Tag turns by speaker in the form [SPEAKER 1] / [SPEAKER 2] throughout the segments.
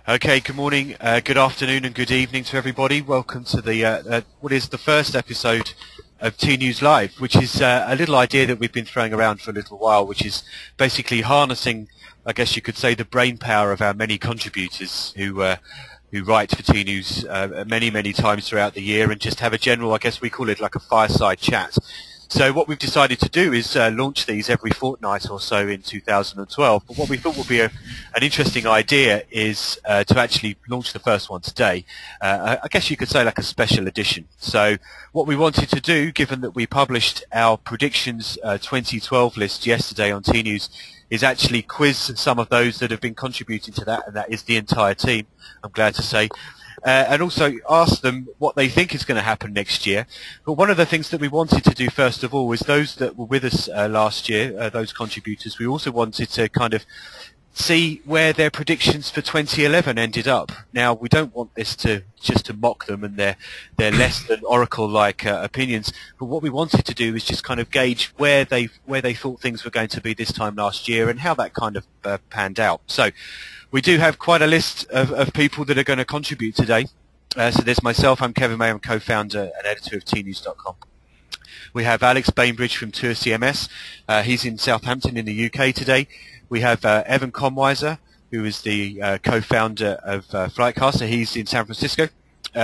[SPEAKER 1] Okay, good morning, good afternoon and good evening to everybody. Welcome to the what is the first episode of TnoozLIVE, which is a little idea that we've been throwing around for a little while, which is basically harnessing, I guess you could say, the brain power of our many contributors who write for TNooz many times throughout the year, and just have a general, I guess we call it like a fireside chat. So what we've decided to do is launch these every fortnight or so in 2012. But what we thought would be an interesting idea is to actually launch the first one today. I guess you could say like a special edition. So what we wanted to do, given that we published our predictions 2012 list yesterday on TNooz, is actually quiz some of those that have been contributing to that, and that is the entire team, I'm glad to say. And also ask them what they think is going to happen next year. But one of the things that we wanted to do first of all was those that were with us last year, those contributors, we also wanted to kind of see where their predictions for 2011 ended up. Now, we don't want this to just to mock them and their less than oracle-like opinions, but what we wanted to do is just kind of gauge where they thought things were going to be this time last year and how that kind of panned out. So we do have quite a list of people that are going to contribute today. So there's myself, I'm Kevin May, I'm co-founder and editor of Tnooz.com. We have Alex Bainbridge from TourCMS. He's in Southampton in the UK today. We have Evan Konwiser, who is the co-founder of FlightCaster. He's in San Francisco.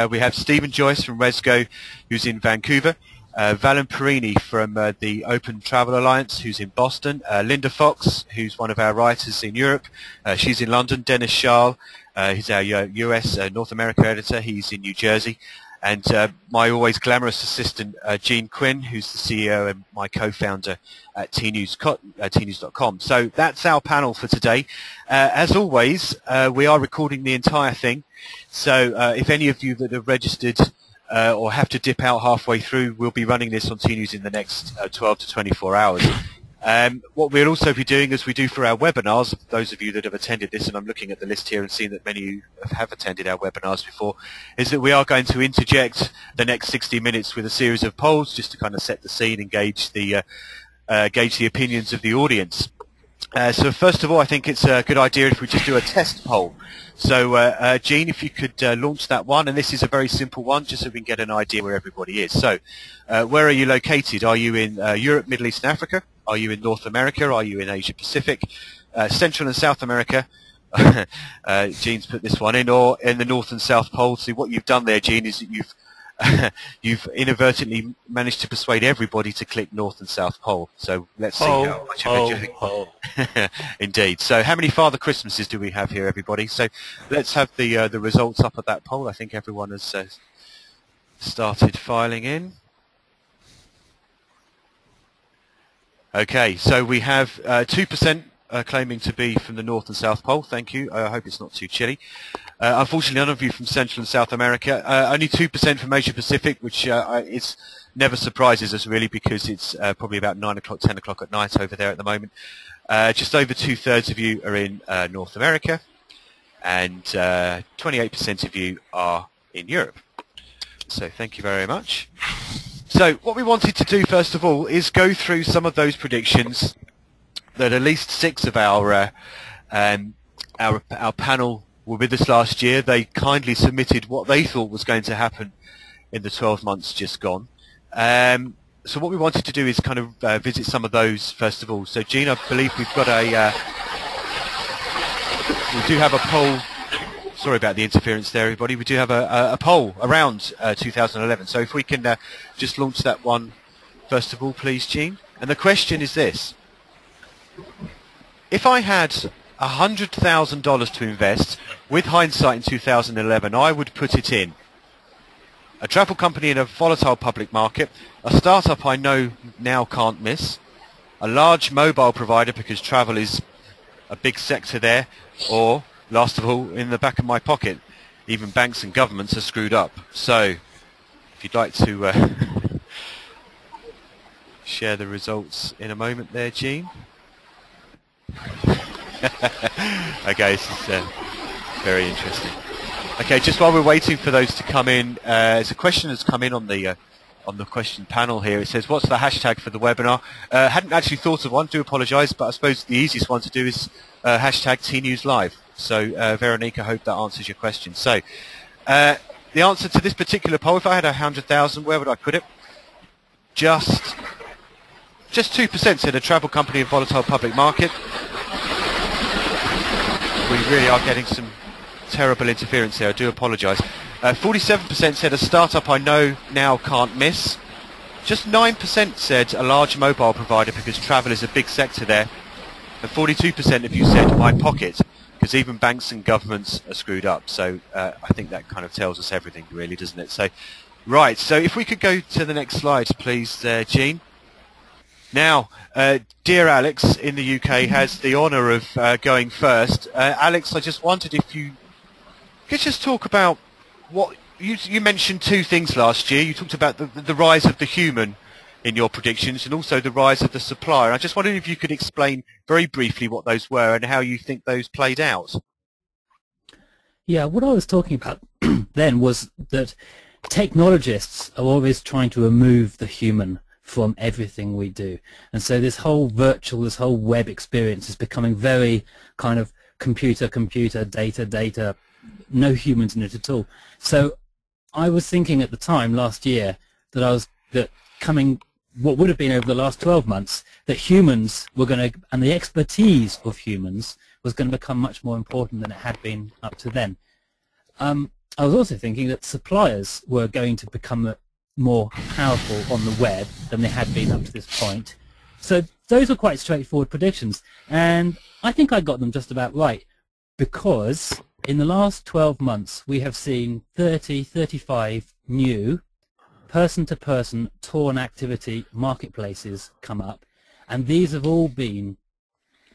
[SPEAKER 1] We have Stephen Joyce from Rezgo, who's in Vancouver. Valyn Perini from the OpenTravel Alliance, who's in Boston. Linda Fox, who's one of our writers in Europe. She's in London. Dennis Schaal, he's our US North America editor. He's in New Jersey. And my always glamorous assistant, Quinn, who's the CEO and my co-founder at Tnooz.com. So that's our panel for today. As always, we are recording the entire thing. So if any of you that have registered or have to dip out halfway through, we'll be running this on TNooz in the next 12 to 24 hours. What we'll also be doing, as we do for our webinars, those of you that have attended this, and I'm looking at the list here and seeing that many of you have attended our webinars before, is that we are going to interject the next 60 minutes with a series of polls just to kind of set the scene and gauge the opinions of the audience. So first of all, I think it's a good idea if we just do a test poll. So Jean, if you could launch that one, and this is a very simple one, just so we can get an idea where everybody is. So where are you located? Are you in Europe, Middle East and Africa? Are you in North America? Are you in Asia Pacific? Central and South America? Jean's put this one in, or in the North and South Pole. See, what you've done there, Jean, is that you've inadvertently managed to persuade everybody to click North and South Pole. So let's see how much of it you think. Indeed. So how many Father Christmases do we have here, everybody? So let's have the results up at that poll. I think everyone has started filing in. Okay, so we have 2% claiming to be from the North and South Pole. Thank you. I hope it's not too chilly. Unfortunately, none of you from Central and South America. Only 2% from Asia Pacific, which it's never surprises us really, because it's probably about 9 o'clock, 10 o'clock at night over there at the moment. Just over 2/3 of you are in North America, and 28% of you are in Europe. So thank you very much. So what we wanted to do first of all is go through some of those predictions that at least 6 of our panel were with us last year. They kindly submitted what they thought was going to happen in the 12 months just gone. So what we wanted to do is kind of visit some of those first of all. So Jean, I believe we've got we do have a poll. Sorry about the interference there, everybody. We do have a poll around 2011. So if we can just launch that one first of all, please, Jean. And the question is this. If I had $100,000 to invest, with hindsight in 2011, I would put it in a travel company in a volatile public market, a startup I know now can't miss, a large mobile provider because travel is a big sector there, or, last of all, in the back of my pocket, even banks and governments are screwed up. So, if you'd like to share the results in a moment there, Jean. Okay, this is very interesting. Okay, just while we're waiting for those to come in, there's a question that's come in on the question panel here. It says, what's the hashtag for the webinar? Hadn't actually thought of one, do apologise, but I suppose the easiest one to do is hashtag TnoozLIVE. So, Veronica, I hope that answers your question. So, the answer to this particular poll, if I had 100,000, where would I put it? Just 2% said a travel company in volatile public market. We really are getting some terrible interference here. I do apologise. 47% said a startup I know now can't miss. Just 9% said a large mobile provider because travel is a big sector there. And 42% of you said my pocket, because even banks and governments are screwed up. So I think that kind of tells us everything, really, doesn't it? So, right, so if we could go to the next slide, please, Jean. Now, dear Alex in the UK has the honour of going first. Alex, I just wondered if you could just talk about what you mentioned two things last year. You talked about the rise of the human in your predictions and also the rise of the supplier. I just wondered if you could explain very briefly what those were and how you think those played out.
[SPEAKER 2] Yeah, what I was talking about then was that technologists are always trying to remove the human from everything we do. And so this whole web experience is becoming very kind of computer, data, no humans in it at all. So I was thinking at the time last year that what would have been over the last 12 months, that humans were going to, and the expertise of humans was going to become much more important than it had been up to then. I was also thinking that suppliers were going to become more powerful on the web than they had been up to this point. So those were quite straightforward predictions, and I think I got them just about right, because in the last 12 months we have seen 35 new person-to-person tour and activity marketplaces come up, and these have all been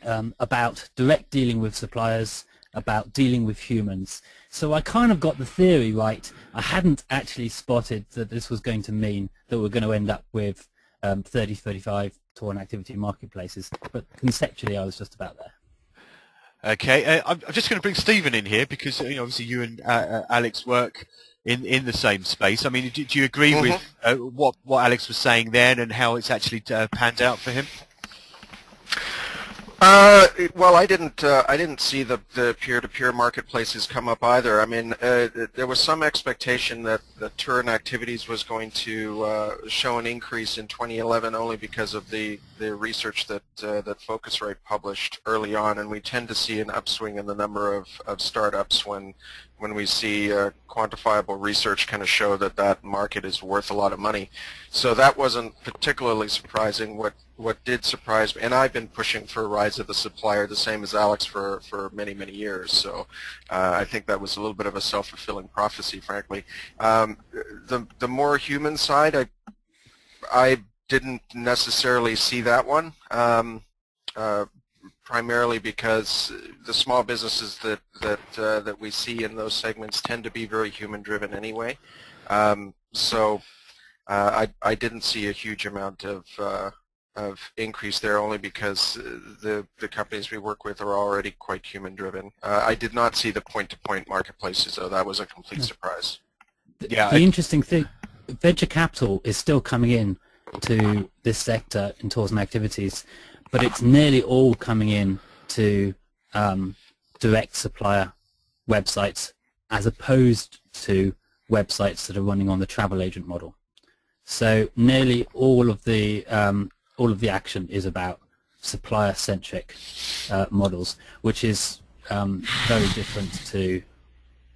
[SPEAKER 2] about direct dealing with suppliers, about dealing with humans. So I kind of got the theory right. I hadn't actually spotted that this was going to mean that we're going to end up with 35 tour and activity marketplaces, but conceptually I was just about there.
[SPEAKER 1] Okay, I'm just going to bring Stephen in here because obviously you and Alex work in the same space. I mean, do you agree with what Alex was saying then and how it's actually panned out for him?
[SPEAKER 3] Well, I didn't see the peer-to-peer marketplaces come up either. I mean, there was some expectation that the tour and activities was going to show an increase in 2011 only because of the research that Focusrite published early on, and we tend to see an upswing in the number of startups when we see quantifiable research kind of show that market is worth a lot of money. So that wasn't particularly surprising. What did surprise me, and I've been pushing for a rise of the supplier, the same as Alex, for many, many years. So I think that was a little bit of a self-fulfilling prophecy, frankly. The more human side, I didn't necessarily see that one, primarily because the small businesses that we see in those segments tend to be very human-driven anyway. So I didn't see a huge amount of increase there, only because the companies we work with are already quite human-driven. I did not see the point-to-point marketplaces, though. That was a complete surprise.
[SPEAKER 2] Yeah, the interesting thing, venture capital is still coming in to this sector in tours and activities, but it's nearly all coming in to direct supplier websites as opposed to websites that are running on the travel agent model. So nearly all of the action is about supplier-centric models, which is very different to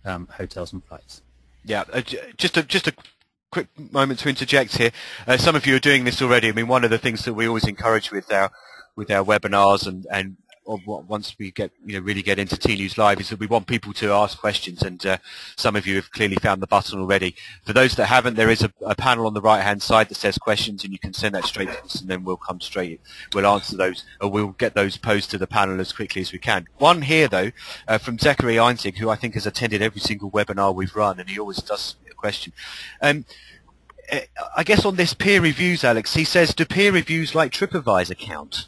[SPEAKER 2] hotels and flights. Yeah,
[SPEAKER 1] just a quick moment to interject here. Some of you are doing this already. I mean, one of the things that we always encourage with our webinars and once we really get into TnoozLIVE is that we want people to ask questions, and some of you have clearly found the button already. For those that haven't, there is a panel on the right hand side that says questions, and you can send that straight to us, and then we'll answer those, or we'll get those posed to the panel as quickly as we can. One here though, from Zachary Einzig, who I think has attended every single webinar we've run, and he always does a question. I guess on this peer reviews, Alex, he says, do peer reviews like TripAdvisor count?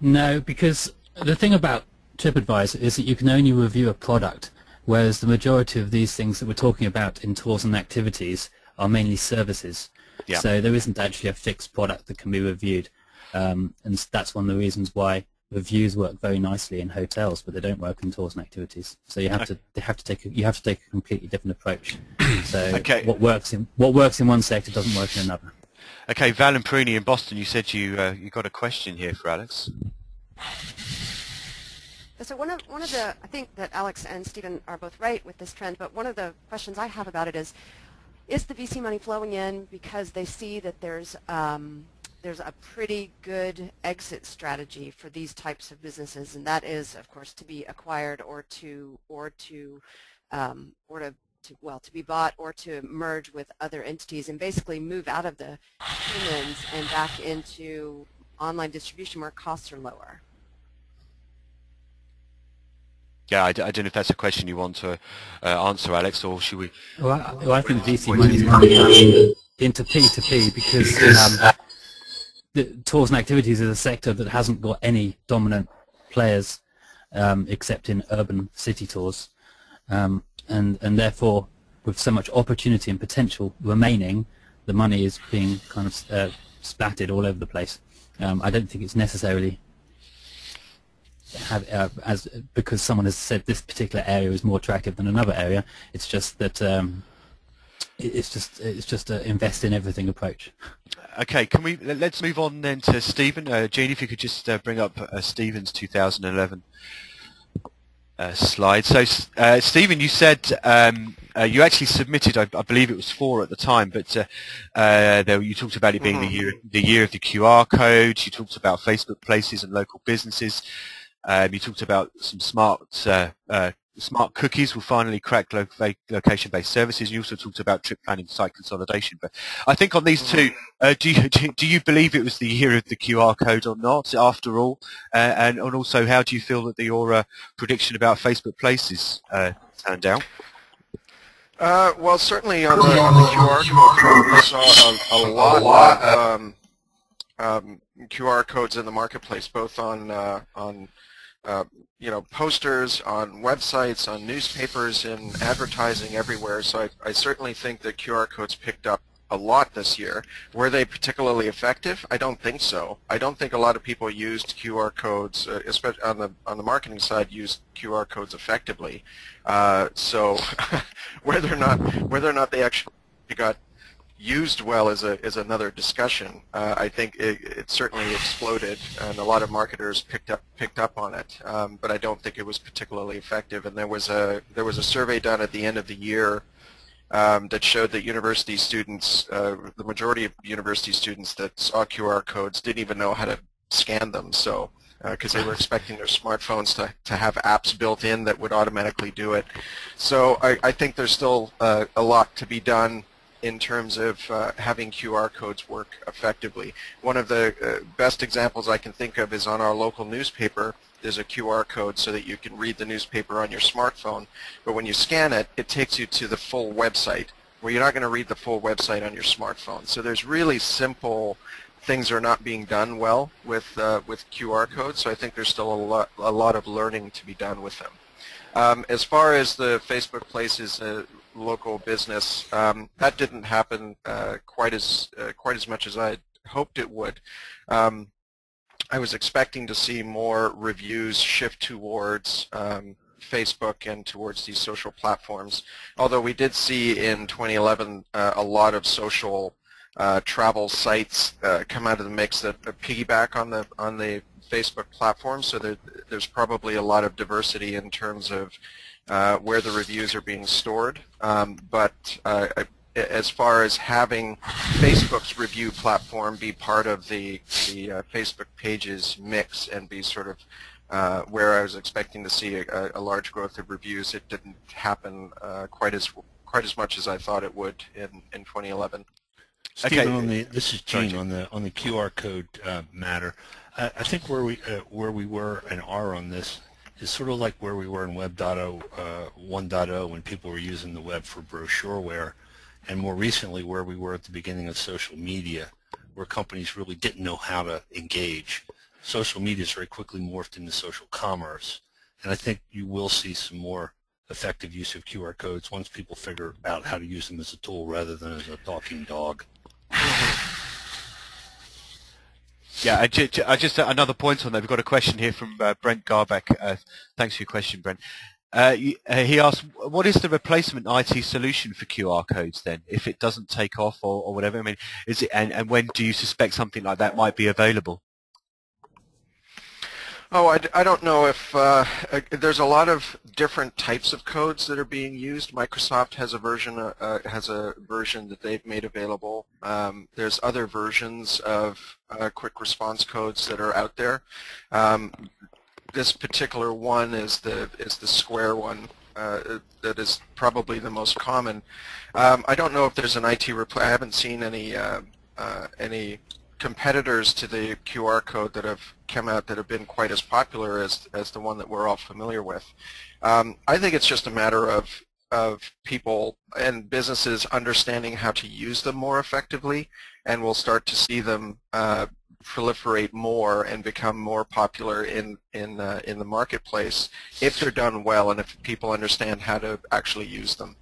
[SPEAKER 2] No, because the thing about TripAdvisor is that you can only review a product, whereas the majority of these things that we're talking about in tours and activities are mainly services. Yeah. So there isn't actually a fixed product that can be reviewed, and that's one of the reasons why reviews work very nicely in hotels, but they don't work in tours and activities. So you have to take a completely different approach. So
[SPEAKER 1] Okay.
[SPEAKER 2] what works in one sector doesn't work in another.
[SPEAKER 1] Okay, Valyn, Perini in Boston, you said you got a question here for Alex.
[SPEAKER 4] So one of the, I think that Alex and Stephen are both right with this trend, but one of the questions I have about it is the VC money flowing in because they see that there's a pretty good exit strategy for these types of businesses, and that is, of course, to be acquired or to be bought or to merge with other entities and basically move out of the humans and back into online distribution where costs are lower.
[SPEAKER 1] Yeah, I don't know if that's a question you want to answer, Alex, or should we?
[SPEAKER 2] Well, I think VC money is coming into P2P because the tours and activities is a sector that hasn't got any dominant players except in urban city tours, and therefore with so much opportunity and potential remaining, the money is being kind of splattered all over the place. I don't think it's necessarily because someone has said this particular area is more attractive than another area. It's just that it's just a invest in everything approach.
[SPEAKER 1] Okay, let's move on then to Stephen. Jean, if you could just bring up Stephen's 2011 slide. So, Stephen, you said you actually submitted, I believe it was 4 at the time, but you talked about it being the year of the QR code. You talked about Facebook Places and local businesses. You talked about some smart cookies will finally crack location-based services. You also talked about trip planning, site consolidation. But I think on these two, do you believe it was the year of the QR code or not? After all, and also, how do you feel that your prediction about Facebook Places turned out?
[SPEAKER 3] Well, certainly on the QR code, we saw a lot of QR codes in the marketplace, both on posters, on websites, on newspapers, and advertising everywhere. So I certainly think that QR codes picked up a lot this year. Were they particularly effective? I don't think so. I don't think a lot of people used QR codes, especially on the marketing side, used QR codes effectively. So whether or not they actually got used well is another discussion. I think it certainly exploded, and a lot of marketers picked up on it. But I don't think it was particularly effective. And there was a survey done at the end of the year that showed that university students, the majority of university students that saw QR codes didn't even know how to scan them. So because they were expecting their smartphones to have apps built in that would automatically do it. So I think there's still a lot to be done in terms of having QR codes work effectively. One of the best examples I can think of is on our local newspaper. There's a QR code so that you can read the newspaper on your smartphone, but when you scan it, it takes you to the full website, where you're not going to read the full website on your smartphone. So there's really simple things are not being done well with QR codes, so I think there's still a lot of learning to be done with them. As far as the Facebook Places local business, that didn't happen quite as much as I hoped it would. I was expecting to see more reviews shift towards Facebook and towards these social platforms, although we did see in 2011 a lot of social travel sites come out of the mix that piggyback on the Facebook platform, so there's probably a lot of diversity in terms of where the reviews are being stored. But as far as having Facebook's review platform be part of the Facebook pages mix and be sort of where I was expecting to see a large growth of reviews, it didn't happen quite as much as I thought it would in 2011.
[SPEAKER 5] Stephen, this is Gene on the QR code matter. I think where we were and are on this is sort of like where we were in Web 1.0 when people were using the web for brochureware, and more recently where we were at the beginning of social media, where companies really didn't know how to engage. Social media is very quickly morphed into social commerce, and I think you will see some more effective use of QR codes once people figure out how to use them as a tool rather than as a talking dog.
[SPEAKER 1] Yeah, just another point on that. We've got a question here from Brent Garbeck. Thanks for your question, Brent. He asked, what is the replacement IT solution for QR codes then, if it doesn't take off or whatever? I mean, is it, and when do you suspect something like that might be available?
[SPEAKER 3] Oh, I don't know if there's a lot of different types of codes that are being used. Microsoft has a version that they've made available. There's other versions of quick response codes that are out there. This particular one is the square one that is probably the most common. I don't know if there's an IT I haven't seen any competitors to the QR code that have come out that have been quite as popular as the one that we're all familiar with. I think it's just a matter of people and businesses understanding how to use them more effectively, and we'll start to see them proliferate more and become more popular in the marketplace if they're done well and if people understand how to actually use them.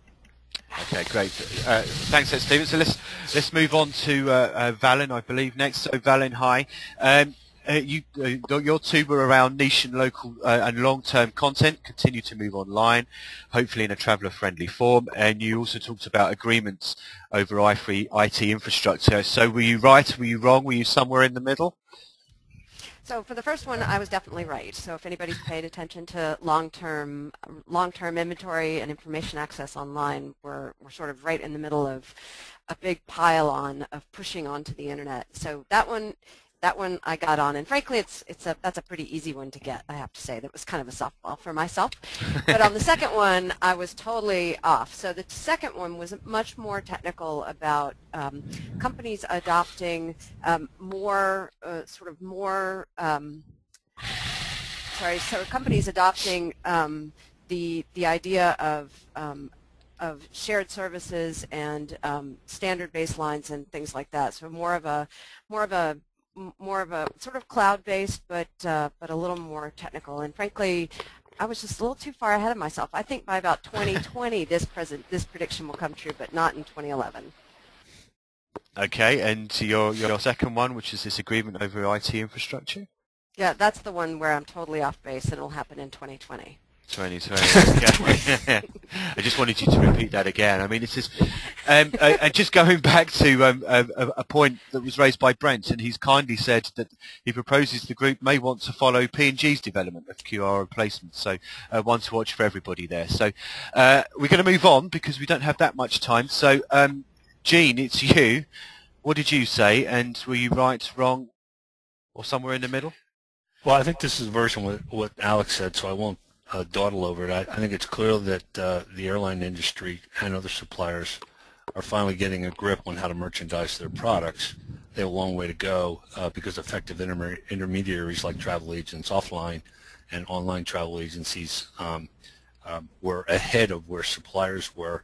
[SPEAKER 1] Okay, great. Thanks, Stephen. So let's move on to Valyn, I believe, next. So Valyn, hi. Your two were around niche and local and long-term content, continue to move online, hopefully in a traveller-friendly form, and you also talked about agreements over IT infrastructure. So were you right? Were you wrong? Were you somewhere in the middle?
[SPEAKER 4] So for the first one, I was definitely right. So if anybody's paid attention to long-term inventory and information access online, we're sort of right in the middle of a big pile-on of pushing onto the internet. So that one I got on, and frankly, that's a pretty easy one to get. I have to say that was kind of a softball for myself. But on the second one, I was totally off. So the second one was much more technical about companies adopting companies adopting the idea of shared services and standard baselines and things like that. So more of a sort of cloud-based, but a little more technical. And frankly, I was just a little too far ahead of myself. I think by about 2020, this prediction will come true, but not in 2011.
[SPEAKER 1] Okay, and your second one, which is this agreement over IT infrastructure?
[SPEAKER 4] Yeah, that's the one where I'm totally off base, and it'll happen in 2020.
[SPEAKER 1] 2020. Okay. I just wanted you to repeat that again. I mean, it's just, just going back to a point that was raised by Brent, and he's kindly said that he proposes the group may want to follow P&G's development of QR replacement. So one to watch for everybody there. So we're going to move on because we don't have that much time. So Gene, it's you. What did you say? And were you right, wrong, or somewhere in the middle?
[SPEAKER 5] Well, I think this is a version of what Alex said, so I won't dawdle over it. I think it's clear that the airline industry and other suppliers are finally getting a grip on how to merchandise their products. They have a long way to go because effective intermediaries like travel agents, offline and online travel agencies were ahead of where suppliers were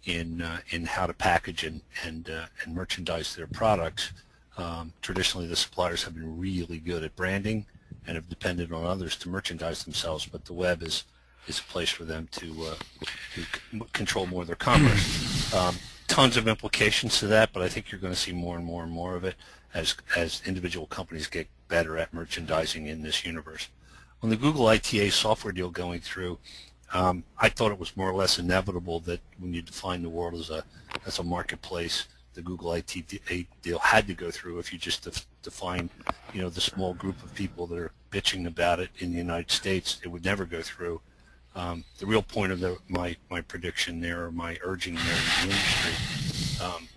[SPEAKER 5] in how to package and merchandise their products. Traditionally, the suppliers have been really good at branding and have depended on others to merchandise themselves, but the web is a place for them to control more of their commerce. Tons of implications to that, but I think you're going to see more and more and more of it as individual companies get better at merchandising in this universe. On the Google ITA software deal going through, I thought it was more or less inevitable that when you define the world as a marketplace, the Google ITA deal had to go through. If you just define, the small group of people that are bitching about it in the United States, it would never go through. The real point of my prediction there, or my urging there in the industry,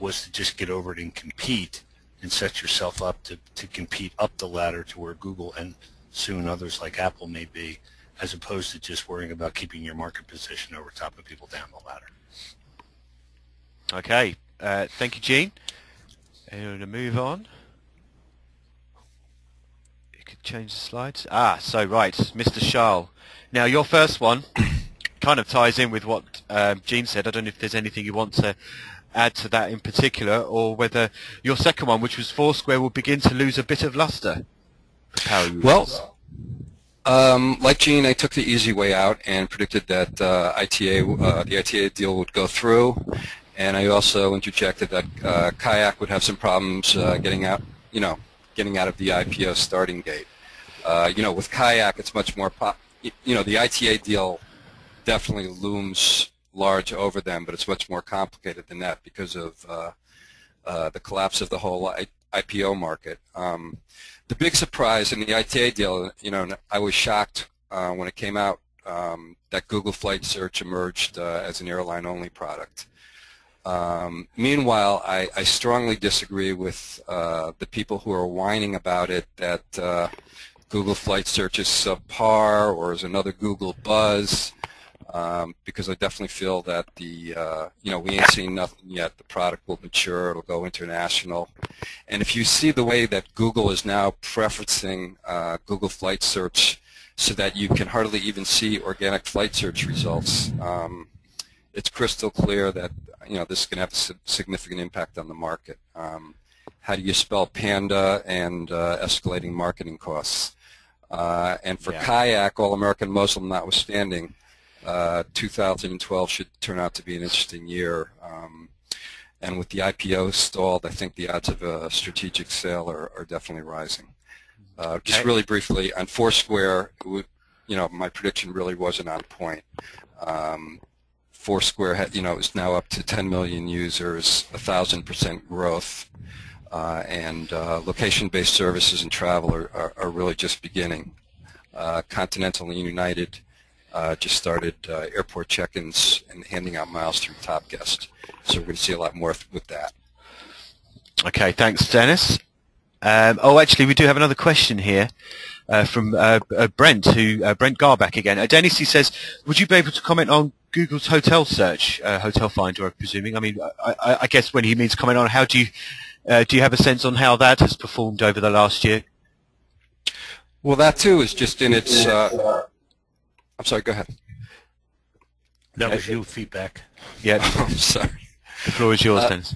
[SPEAKER 5] was to just get over it and compete and set yourself up to compete up the ladder to where Google and soon others like Apple may be, as opposed to just worrying about keeping your market position over top of people down the ladder.
[SPEAKER 1] Okay. Thank you, Gene. And we're going to move on. You could change the slides. So right, Mr. Schaal. Now, your first one kind of ties in with what Gene said. I don't know if there's anything you want to add to that in particular, or whether your second one, which was Foursquare, will begin to lose a bit of luster for power users.
[SPEAKER 6] Well, like Gene, I took the easy way out and predicted that the ITA deal would go through. And I also interjected that Kayak would have some problems getting getting out of the IPO starting gate. With Kayak, it's much more the ITA deal definitely looms large over them, but it's much more complicated than that because of the collapse of the whole IPO market. The big surprise in the ITA deal, I was shocked when it came out that Google Flight Search emerged as an airline-only product. Meanwhile, I strongly disagree with the people who are whining about it that Google Flight Search is subpar or is another Google buzz, because I definitely feel that we ain't seen nothing yet. The product will mature, it'll go international. And if you see the way that Google is now preferencing Google Flight Search so that you can hardly even see organic flight search results, it's crystal clear that this is going to have a significant impact on the market. How do you spell panda and escalating marketing costs? And for Kayak, All-American Muslim notwithstanding, 2012 should turn out to be an interesting year. And with the IPO stalled, I think the odds of a strategic sale are definitely rising. Just really briefly, on Foursquare, my prediction really wasn't on point. Foursquare is now up to 10 million users, 1,000% growth, and location-based services and travel are really just beginning. Continental and United just started airport check-ins and handing out miles through Top Guest. So we're going to see a lot more with that.
[SPEAKER 1] Okay, thanks, Dennis. Actually, we do have another question here from Brent, Brent Garback again. Dennis, he says, would you be able to comment on Google's hotel search, Hotel Finder, I'm presuming? I mean, I guess when he means comment on, how do you have a sense on how that has performed over the last year?
[SPEAKER 6] Well, that too is just in its. I'm sorry. Go ahead.
[SPEAKER 5] That was you feedback.
[SPEAKER 1] Yeah.
[SPEAKER 6] I'm sorry.
[SPEAKER 1] The floor is yours, Dennis.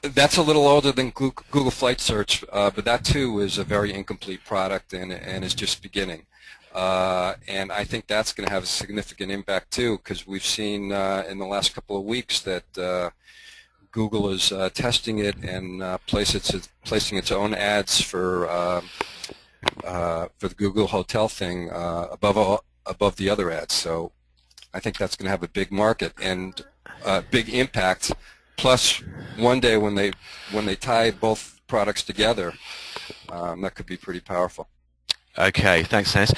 [SPEAKER 6] That's a little older than Google Flight Search, but that too is a very incomplete product and is just beginning. And I think that's going to have a significant impact too, because we've seen in the last couple of weeks that Google is testing it and placing its own ads for the Google Hotel thing above the other ads. So I think that's going to have a big market and big impact. Plus, one day when they tie both products together, that could be pretty powerful.
[SPEAKER 1] Okay, thanks, Dennis.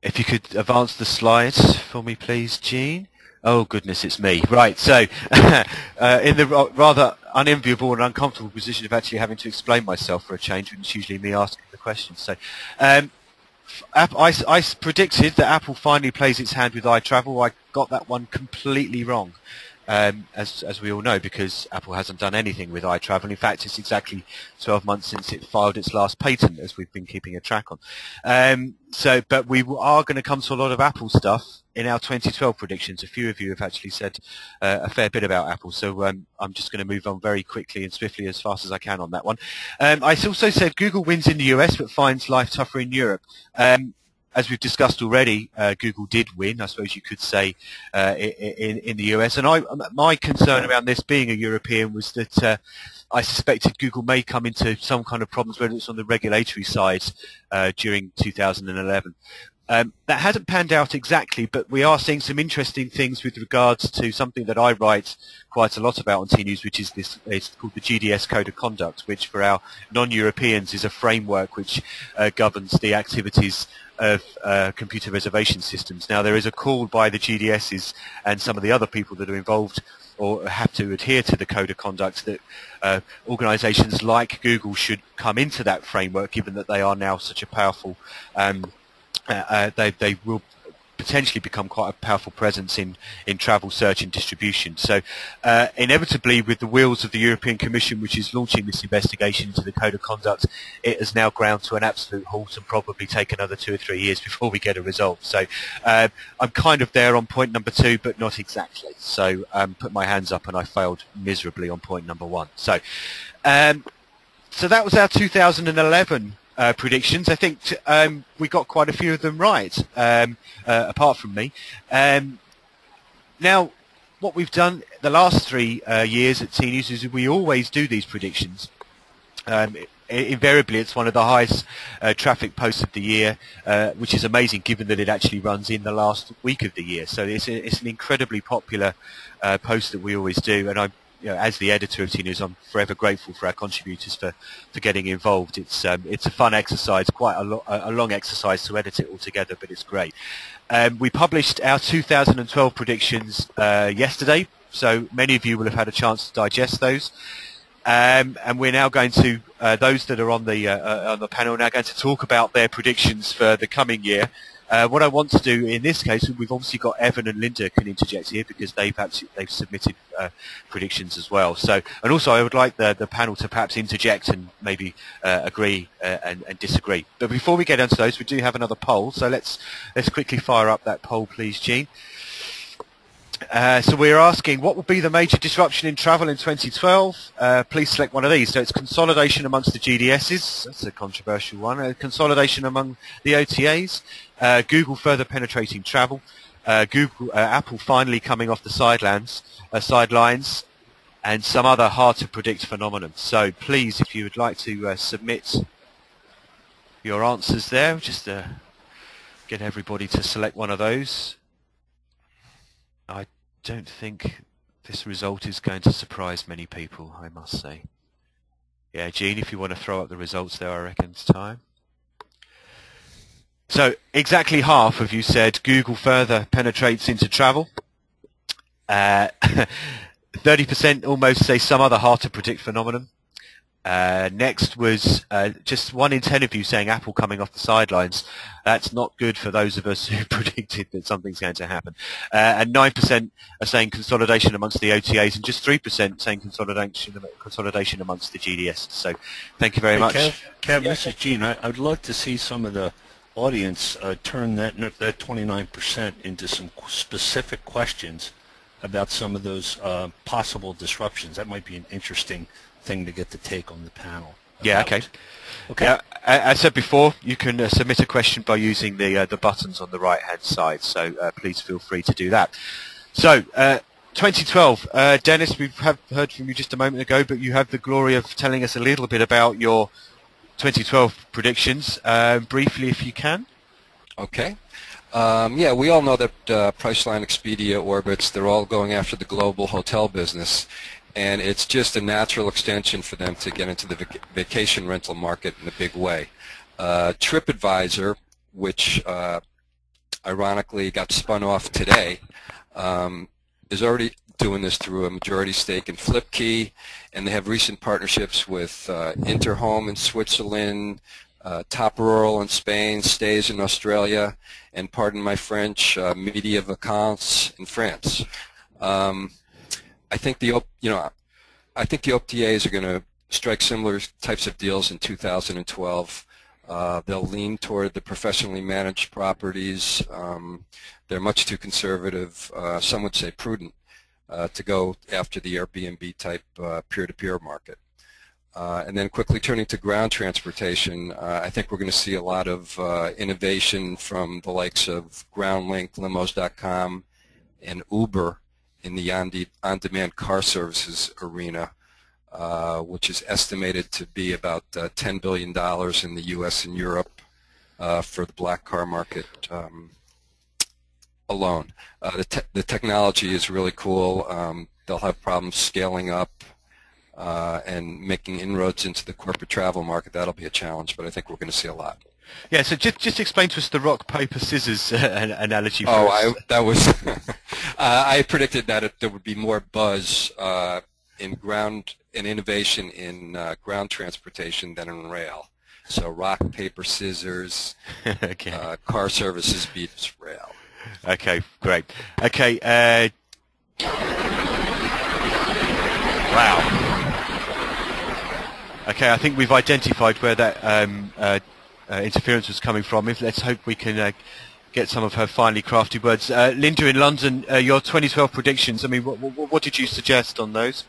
[SPEAKER 1] If you could advance the slides for me, please, Jean. Oh, goodness, it's me. Right, so in the rather unenviable and uncomfortable position of actually having to explain myself for a change, when it's usually me asking the questions. So I predicted that Apple finally plays its hand with iTravel. I got that one completely wrong. As we all know, because Apple hasn't done anything with iTravel. In fact, it's exactly 12 months since it filed its last patent, as we've been keeping a track on. But we are going to come to a lot of Apple stuff in our 2012 predictions. A few of you have actually said a fair bit about Apple, so I'm just going to move on very quickly and swiftly as fast as I can on that one. I also said Google wins in the US but finds life tougher in Europe. As we've discussed already, Google did win, I suppose you could say, in the US. And my concern around this being a European was that I suspected Google may come into some kind of problems, whether it's on the regulatory side, during 2011. That hasn't panned out exactly, but we are seeing some interesting things with regards to something that I write quite a lot about on TNews, which is it's called the GDS Code of Conduct, which for our non-Europeans is a framework which governs the activities of computer reservation systems. Now, there is a call by the GDSs and some of the other people that are involved or have to adhere to the Code of Conduct that organizations like Google should come into that framework, given that they are now such a powerful they will potentially become quite a powerful presence in travel search and distribution. So inevitably, with the wheels of the European Commission, which is launching this investigation into the Code of Conduct, it has now ground to an absolute halt and probably take another 2 or 3 years before we get a result. So I'm kind of there on point number 2, but not exactly. So put my hands up, and I failed miserably on point number 1. So so that was our 2011 predictions. I think we got quite a few of them right, apart from me. Now, what we've done the last 3 years at TNews is we always do these predictions Invariably, it's one of the highest traffic posts of the year, which is amazing given that it actually runs in the last week of the year. So it's an incredibly popular post that we always do, and as the editor of TNooz, I'm forever grateful for our contributors for getting involved. It's a fun exercise, quite a long exercise to edit it all together, but it's great. We published our 2012 predictions yesterday, so many of you will have had a chance to digest those. And we're now going to, those that are on the panel are now going to talk about their predictions for the coming year. What I want to do in this case, we've obviously got Evan and Linda can interject here because they've submitted predictions as well. So, and also I would like the panel to perhaps interject and maybe agree and disagree. But before we get into those, we do have another poll. So let's quickly fire up that poll, please, Jean. So we're asking, what will be the major disruption in travel in 2012? Please select one of these. So it's consolidation amongst the GDSs. That's a controversial one. Consolidation among the OTAs. Google further penetrating travel. Apple finally coming off the sidelines. And some other hard-to-predict phenomenon. So please, if you would like to submit your answers there, just get everybody to select one of those. I don't think this result is going to surprise many people, I must say. Yeah, Jean, if you want to throw up the results there, I reckon it's time. So exactly half of you said Google further penetrates into travel. 30% almost say some other hard-to-predict phenomenon. Next was just 1 in 10 of you saying Apple coming off the sidelines. That's not good for those of us who predicted that something's going to happen. And 9% are saying consolidation amongst the OTAs, and just 3% saying consolidation amongst the GDS. So thank you very much.
[SPEAKER 5] Kev, this is Gene. I would love to see some of the audience turn that 29% into some specific questions about some of those possible disruptions. That might be an interesting thing to get the take on the panel.
[SPEAKER 1] Yeah, okay. Yeah, as I said before, you can submit a question by using the buttons on the right-hand side, so please feel free to do that. So, 2012, Dennis, we have heard from you just a moment ago, but you have the glory of telling us a little bit about your 2012 predictions, briefly if you can.
[SPEAKER 6] Okay. Yeah, we all know that Priceline, Expedia, Orbitz, they're all going after the global hotel business. And it's just a natural extension for them to get into the vacation rental market in a big way. TripAdvisor, which ironically got spun off today, is already doing this through a majority stake in FlipKey, and they have recent partnerships with Interhome in Switzerland, Top Rural in Spain, Stays in Australia, and pardon my French, Media Vacances in France. I think the OTAs are going to strike similar types of deals in 2012. They'll lean toward the professionally managed properties. They're much too conservative, some would say prudent, to go after the Airbnb type peer-to-peer market. And then quickly turning to ground transportation, I think we're going to see a lot of innovation from the likes of GroundLink, Limos.com, and Uber in the on-demand car services arena, which is estimated to be about $10 billion in the U.S. and Europe for the black car market alone. The technology is really cool. They'll have problems scaling up and making inroads into the corporate travel market. That'll be a challenge, but I think we're going to see a lot.
[SPEAKER 1] Yeah, so just explain to us the rock, paper, scissors analogy.
[SPEAKER 6] That was I predicted that there would be more buzz in innovation in ground transportation than in rail. So rock, paper, scissors,
[SPEAKER 1] okay.
[SPEAKER 6] Car services beats rail.
[SPEAKER 1] Okay, great. Okay, wow. Okay, I think we've identified where that interference was coming from. Let's hope we can get some of her finely crafted words. Linda in London, your 2012 predictions, I mean, what did you suggest on those?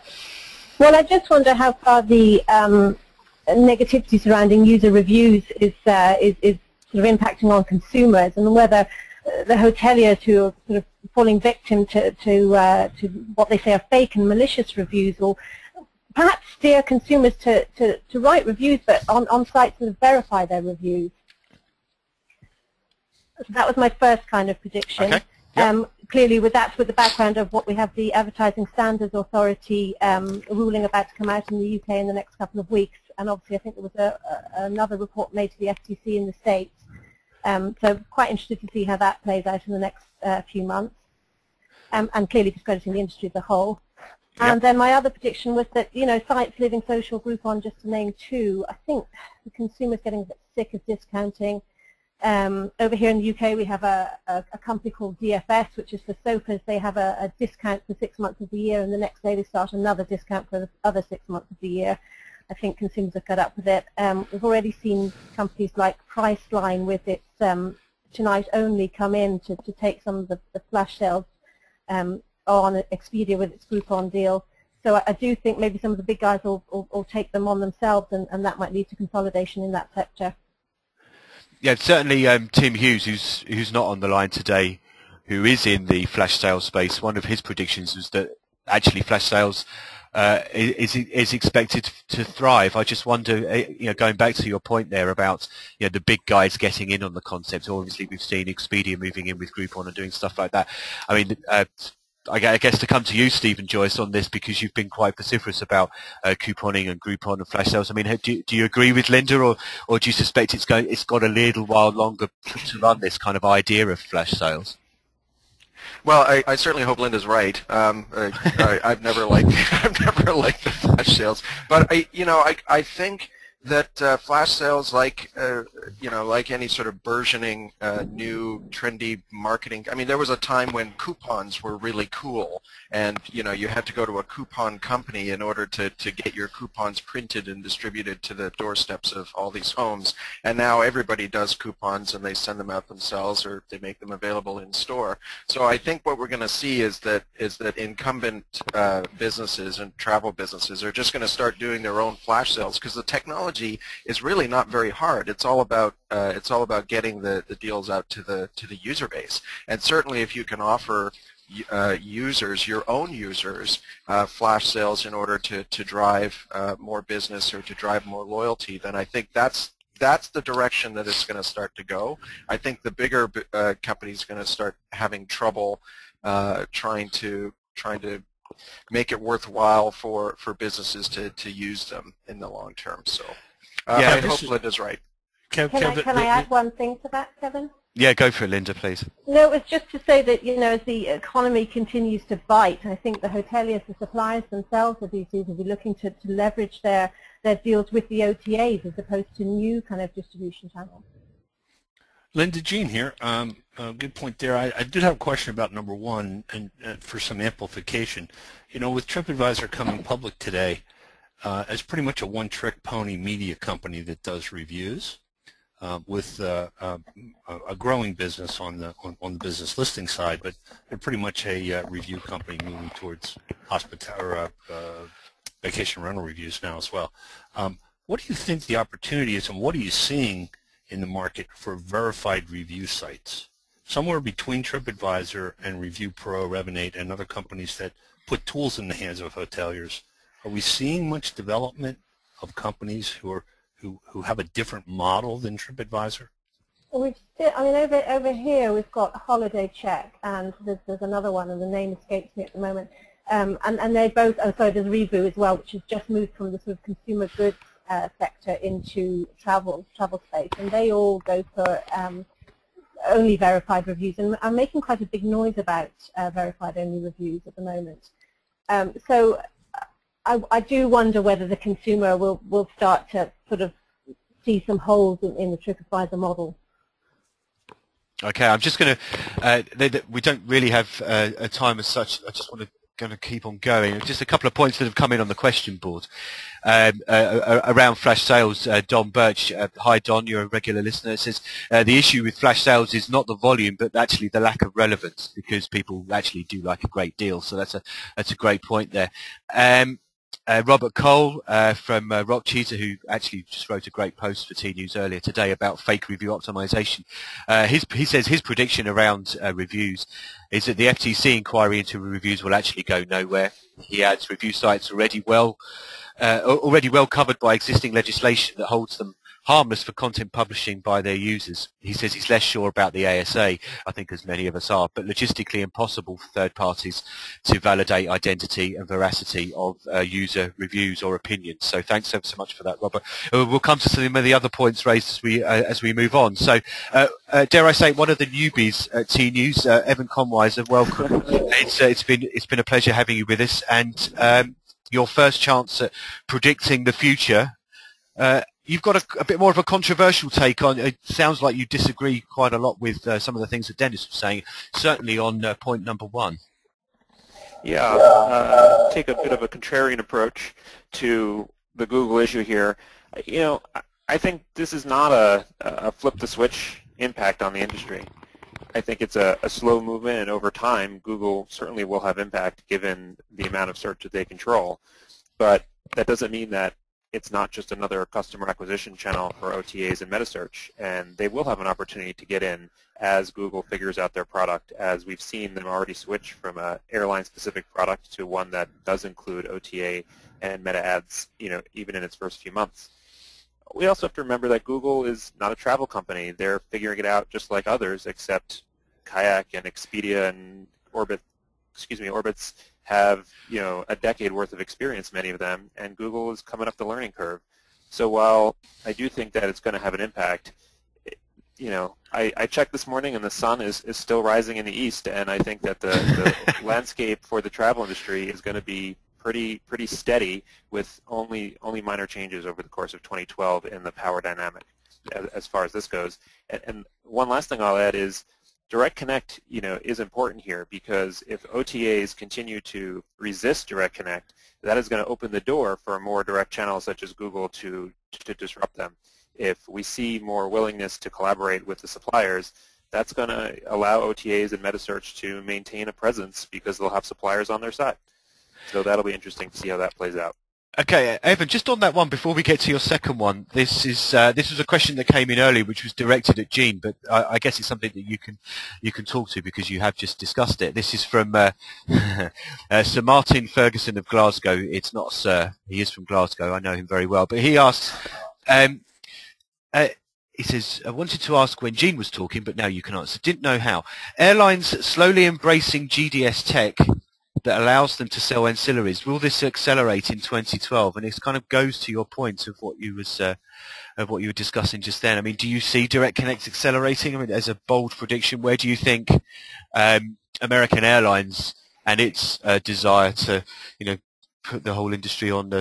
[SPEAKER 7] Well, I just wonder how far the negativity surrounding user reviews is sort of impacting on consumers, and whether the hoteliers who are sort of falling victim to what they say are fake and malicious reviews will perhaps steer consumers to write reviews, but on sites that verify their reviews. So that was my first kind of prediction.
[SPEAKER 1] Okay. Yep.
[SPEAKER 7] Clearly, that's with the background of what we have the Advertising Standards Authority ruling about to come out in the UK in the next couple of weeks, and obviously I think there was another report made to the FTC in the States. So quite interested to see how that plays out in the next few months, and clearly discrediting the industry as a whole. Yep. And then my other prediction was that, sites, Living Social, Groupon, just to name two, I think the consumer's getting a bit sick of discounting. Over here in the UK we have a company called DFS, which is for sofas. They have a discount for 6 months of the year, and the next day they start another discount for the other 6 months of the year. I think consumers have got up with it. We've already seen companies like Priceline with its tonight only come in to take some of the flash sales on Expedia with its Groupon deal. So I do think maybe some of the big guys will take them on themselves, and that might lead to consolidation in that sector.
[SPEAKER 1] Yeah, certainly Tim Hughes, who's not on the line today, who is in the flash sales space, one of his predictions was that actually flash sales is expected to thrive. I just wonder, going back to your point there about the big guys getting in on the concept. Obviously, we've seen Expedia moving in with Groupon and doing stuff like that. I mean, I guess to come to you, Stephen Joyce, on this, because you've been quite vociferous about couponing and Groupon and flash sales. I mean, do you agree with Linda, or do you suspect it's got a little while longer to run, this kind of idea of flash sales?
[SPEAKER 3] Well, I certainly hope Linda's right. I've never liked the flash sales, but I think that flash sales, like any sort of burgeoning new trendy marketing. I mean, there was a time when coupons were really cool, and you had to go to a coupon company in order to get your coupons printed and distributed to the doorsteps of all these homes. And now everybody does coupons, and they send them out themselves, or they make them available in store. So I think what we're going to see is that incumbent businesses and travel businesses are just going to start doing their own flash sales, because the technology is really not very hard. It's all about getting the deals out to the user base. And certainly, if you can offer your own users, flash sales in order to drive more business or to drive more loyalty, then I think that's the direction that it's going to start to go. I think the bigger companies are going to start having trouble trying to make it worthwhile for businesses to use them in the long term. So I hope Linda's right.
[SPEAKER 7] Can I add one thing to that, Kevin?
[SPEAKER 1] Yeah, go for it, Linda, please.
[SPEAKER 7] No, it was just to say that, as the economy continues to bite, I think the hoteliers, the suppliers themselves of these deals will be looking to leverage their deals with the OTAs as opposed to new kind of distribution channels.
[SPEAKER 5] Linda, Jean here. Good point there. I did have a question about number one, and for some amplification. With TripAdvisor coming public today, as pretty much a one-trick pony media company that does reviews, with a growing business on the business listing side, but they're pretty much a review company moving towards vacation rental reviews now as well. What do you think the opportunity is, and what are you seeing in the market for verified review sites? Somewhere between TripAdvisor and Review Pro, Revenate, and other companies that put tools in the hands of hoteliers. Are we seeing much development of companies who have a different model than TripAdvisor?
[SPEAKER 7] Well, over here we've got Holiday Check, and there's another one, and the name escapes me at the moment. And they both. Oh, sorry, there's Revu as well, which has just moved from the sort of consumer goods sector into travel space, and they all go for only verified reviews, and are making quite a big noise about verified only reviews at the moment. So I do wonder whether the consumer will start to sort of see some holes in the TripAdvisor model.
[SPEAKER 1] Okay, I'm just going to. We don't really have a time as such. I just want to keep on going. Just a couple of points that have come in on the question board around flash sales. Don Birch, hi Don, you're a regular listener. It says the issue with flash sales is not the volume, but actually the lack of relevance, because people actually do like a great deal. So that's a great point there. Robert Cole from Rock Cheetah, who actually just wrote a great post for T-News earlier today about fake review optimization. He says his prediction around reviews is that the FTC inquiry into reviews will actually go nowhere. He adds review sites already well covered by existing legislation that holds them harmless for content publishing by their users. He says he's less sure about the ASA, I think as many of us are, but logistically impossible for third parties to validate identity and veracity of user reviews or opinions. So thanks ever so much for that, Robert. We'll come to some of the other points raised as we move on. So dare I say, one of the newbies at T-News, Evan Konwiser, welcome. It's been a pleasure having you with us, and your first chance at predicting the future. You've got a bit more of a controversial take on it. Sounds like you disagree quite a lot with some of the things that Dennis was saying, certainly on point number 1.
[SPEAKER 8] Yeah, take a bit of a contrarian approach to the Google issue here. You know, I think this is not a flip-the-switch impact on the industry. I think it's a slow movement, and over time, Google certainly will have impact given the amount of search that they control. But that doesn't mean that it's not just another customer acquisition channel for OTAs and metasearch, and they will have an opportunity to get in as Google figures out their product, as we've seen them already switch from an airline-specific product to one that does include OTA and meta ads, you know, even in its first few months. We also have to remember that Google is not a travel company. They're figuring it out just like others, except Kayak and Expedia and Orbitz have, you know, a decade worth of experience, many of them, and Google is coming up the learning curve. So while I do think that it's going to have an impact, you know, I checked this morning and the sun is still rising in the east, and I think that the landscape for the travel industry is going to be pretty steady, with only minor changes over the course of 2012 in the power dynamic as far as this goes. And one last thing I'll add is Direct Connect, you know, is important here, because if OTAs continue to resist Direct Connect, that is going to open the door for more direct channels such as Google to disrupt them. If we see more willingness to collaborate with the suppliers, that's going to allow OTAs and metasearch to maintain a presence because they'll have suppliers on their side. So that'll be interesting to see how that plays out.
[SPEAKER 1] Okay, Evan, just on that one, before we get to your second one, this was a question that came in early, which was directed at Jean, but I guess it's something that you can talk to because you have just discussed it. This is from Sir Martin Ferguson of Glasgow. It's not Sir; he is from Glasgow. I know him very well. But he asks, he says, I wanted to ask when Jean was talking, but now you can answer. Didn't know how. Airlines slowly embracing GDS tech that allows them to sell ancillaries. Will this accelerate in 2012? And it kind of goes to your point of what you were discussing just then. I mean, do you see Direct Connect accelerating? I mean, as a bold prediction, where do you think American Airlines and its desire to, you know, put the whole industry on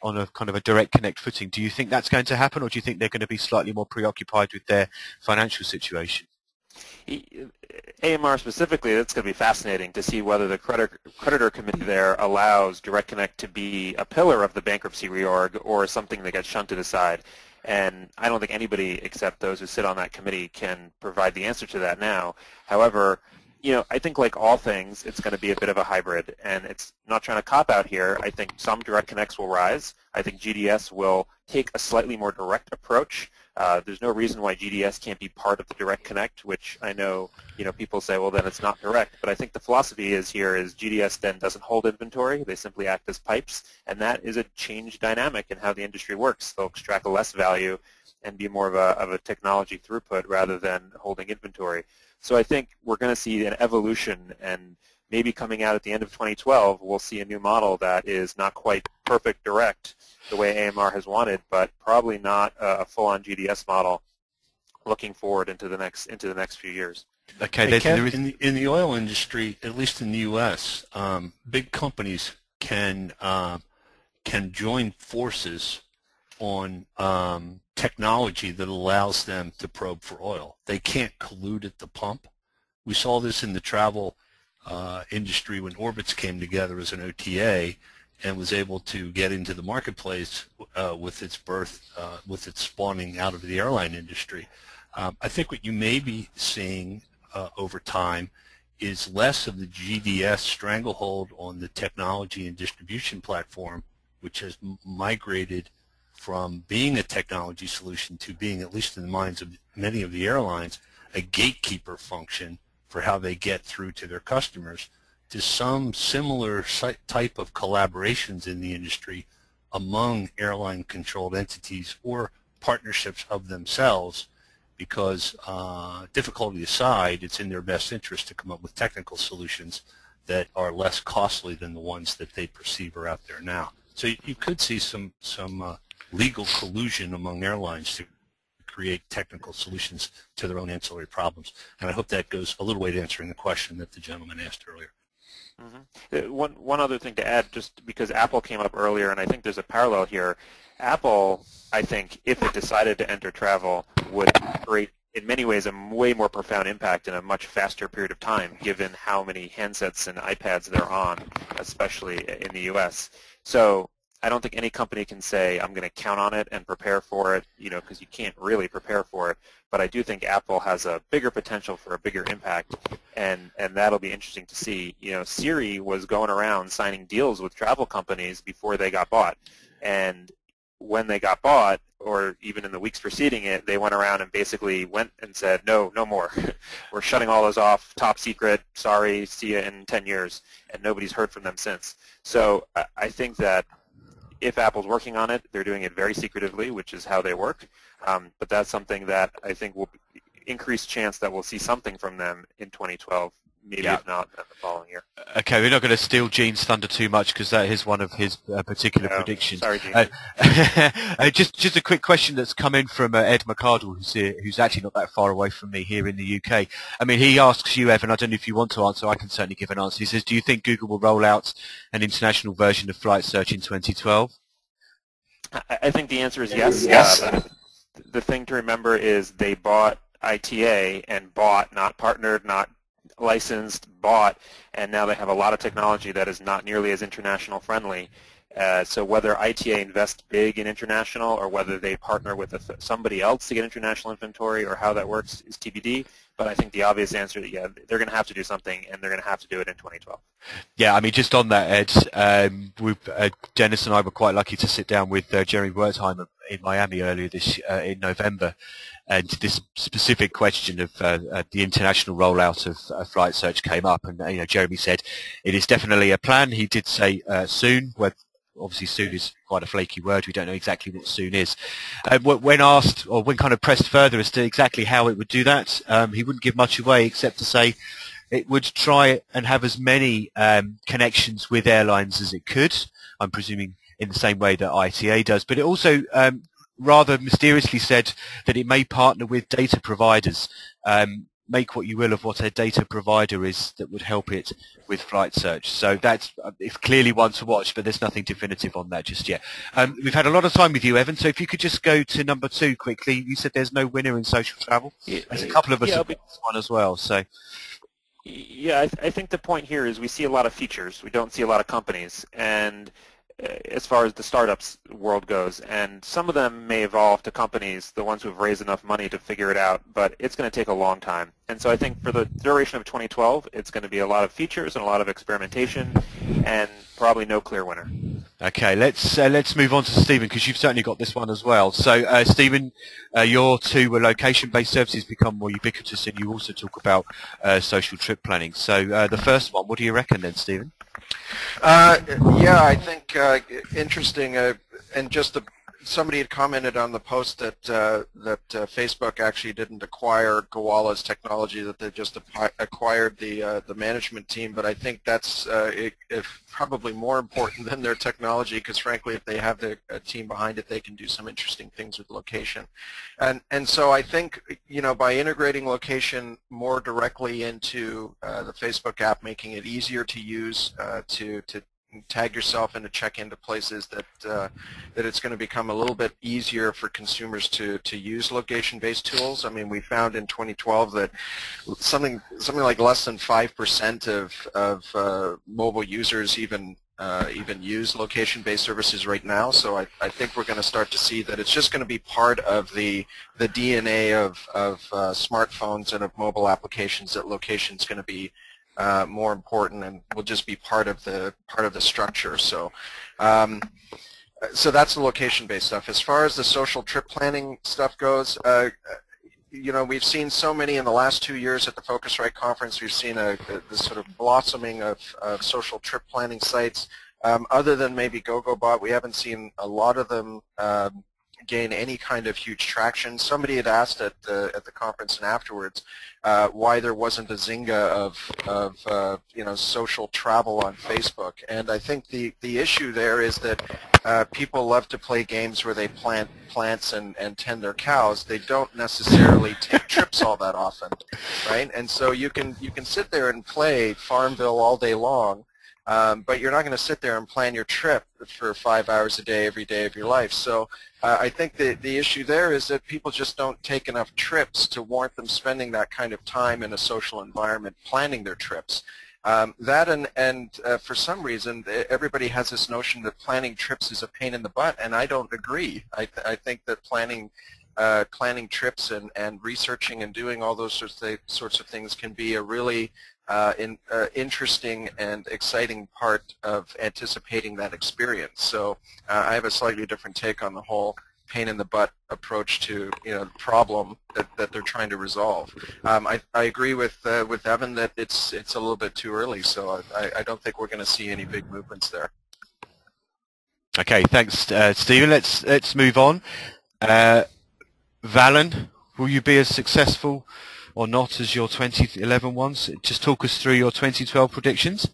[SPEAKER 1] on a kind of a Direct Connect footing? Do you think that's going to happen, or do you think they're going to be slightly more preoccupied with their financial situation?
[SPEAKER 8] AMR specifically, it's going to be fascinating to see whether the creditor committee there allows Direct Connect to be a pillar of the bankruptcy reorg or something that gets shunted aside. And I don't think anybody except those who sit on that committee can provide the answer to that now. However, you know, I think like all things, it's going to be a bit of a hybrid, and it's not trying to cop out here. I think some Direct Connects will rise. I think GDS will take a slightly more direct approach. There's no reason why GDS can't be part of the Direct Connect, which I know, you know, people say, well, then it's not direct. But I think the philosophy is GDS then doesn't hold inventory. They simply act as pipes, and that is a change dynamic in how the industry works. They'll extract less value and be more of a technology throughput rather than holding inventory. So I think we're going to see an evolution, and maybe coming out at the end of 2012, we'll see a new model that is not quite perfect direct the way AMR has wanted, but probably not a full-on GDS model looking forward into the next few years.
[SPEAKER 1] Okay,
[SPEAKER 5] hey, Ken, in the oil industry, at least in the U.S., big companies can join forces on technology that allows them to probe for oil. They can't collude at the pump. We saw this in the travel industry when Orbitz came together as an OTA and was able to get into the marketplace with its birth, with its spawning out of the airline industry. I think what you may be seeing over time is less of the GDS stranglehold on the technology and distribution platform, which has migrated from being a technology solution to being, at least in the minds of many of the airlines, a gatekeeper function for how they get through to their customers, to some similar type of collaborations in the industry among airline-controlled entities or partnerships of themselves, because difficulty aside, it's in their best interest to come up with technical solutions that are less costly than the ones that they perceive are out there now. So you could see some legal collusion among airlines to create technical solutions to their own ancillary problems. And I hope that goes a little way to answering the question that the gentleman asked earlier.
[SPEAKER 8] Mm-hmm. One other thing to add, just because Apple came up earlier, and I think there's a parallel here. Apple, I think, if it decided to enter travel, would create, in many ways, a way more profound impact in a much faster period of time, given how many handsets and iPads they're on, especially in the U.S. So I don't think any company can say, I'm going to count on it and prepare for it, because you can't really prepare for it. But I do think Apple has a bigger potential for a bigger impact, and that'll be interesting to see. Siri was going around signing deals with travel companies before they got bought. And when they got bought, or even in the weeks preceding it, they went around and basically went and said, no more. We're shutting all those off, top secret, sorry, see you in 10 years. And nobody's heard from them since. So I think that if Apple's working on it, they're doing it very secretively, which is how they work. But that's something that I think will increase chance that we'll see something from them in 2012, maybe if not the following year.
[SPEAKER 1] Okay, we're not going to steal Gene's thunder too much because that is one of his particular predictions.
[SPEAKER 8] Sorry, Gene.
[SPEAKER 1] Just a quick question that's come in from Ed McCardle, who's actually not that far away from me here in the UK. I mean, he asks you, Evan, I don't know if you want to answer, I can certainly give an answer. He says, do you think Google will roll out an international version of Flight Search in 2012?
[SPEAKER 8] I think the answer is yes. Yes. The thing to remember is they bought ITA and bought, not partnered, not licensed, bought, and now they have a lot of technology that is not nearly as international friendly. So whether ITA invests big in international or whether they partner with somebody else to get international inventory or how that works is TBD. But I think the obvious answer is, yeah, they're going to have to do something, and they're going to have to do it in 2012.
[SPEAKER 1] Yeah, I mean, just on that, Ed, Dennis and I were quite lucky to sit down with Jeremy Wertheimer in Miami earlier in November, and this specific question of the international rollout of Flight Search came up, and Jeremy said it is definitely a plan. He did say soon, where obviously soon is quite a flaky word. We don't know exactly what soon is. When asked, or when kind of pressed further as to exactly how it would do that, he wouldn't give much away except to say it would try and have as many connections with airlines as it could. I'm presuming in the same way that ITA does. But it also rather mysteriously said that it may partner with data providers. Make what you will of what a data provider is that would help it with Flight Search. So that's it's clearly one to watch, but there's nothing definitive on that just yet. We've had a lot of time with you, Evan, so if you could just go to number 2 quickly. You said there's no winner in social travel. There's a couple of us have got this one as well. So.
[SPEAKER 8] Yeah, I think the point here is we see a lot of features. We don't see a lot of companies. And as far as the startups world goes, and some of them may evolve to companies, the ones who have raised enough money to figure it out, but it's going to take a long time. And so I think for the duration of 2012, it's going to be a lot of features and a lot of experimentation, and probably no clear winner.
[SPEAKER 1] Okay, let's move on to Stephen, because you've certainly got this one as well. So, Stephen, your two location-based services become more ubiquitous, and you also talk about social trip planning. So, the first one, what do you reckon then, Stephen?
[SPEAKER 3] Yeah, I think interesting, and just somebody had commented on the post that Facebook actually didn't acquire Gowala's technology, that they just acquired the management team. But I think that's probably more important than their technology, because frankly, if they have a team behind it, they can do some interesting things with location. And so I think, by integrating location more directly into the Facebook app, making it easier to use to tag yourself and to check into places, that it's going to become a little bit easier for consumers to use location-based tools. I mean, we found in 2012 that something like less than 5% of mobile users even use location-based services right now. So I think we're going to start to see that it's just going to be part of the DNA of smartphones and of mobile applications, that location is going to be more important and will just be part of the structure. So. So that's the location-based stuff. As far as the social trip planning stuff goes, you know, we've seen so many in the last 2 years at the Focusrite conference. We've seen this sort of blossoming of social trip planning sites. Other than maybe GoGoBot, we haven't seen a lot of them gain any kind of huge traction. Somebody had asked at the conference and afterwards why there wasn't a Zynga of you know, social travel on Facebook. And I think the issue there is that people love to play games where they plant plants and tend their cows. They don't necessarily take trips all that often, right? And so you can sit there and play Farmville all day long, but you're not going to sit there and plan your trip for 5 hours a day every day of your life. So I think the issue there is that people just don't take enough trips to warrant them spending that kind of time in a social environment planning their trips. That and for some reason everybody has this notion that planning trips is a pain in the butt, and I don't agree. I think that planning trips and researching and doing all those sorts of things can be a really interesting and exciting part of anticipating that experience. So I have a slightly different take on the whole pain in the butt approach to, you know, the problem that they're trying to resolve. I agree with Evan that it's a little bit too early, so I don't think we're going to see any big movements there.
[SPEAKER 1] Okay, thanks, Stephen. Let's move on. Valyn, will you be as successful or not as your 2011 ones? Just talk us through your 2012 predictions.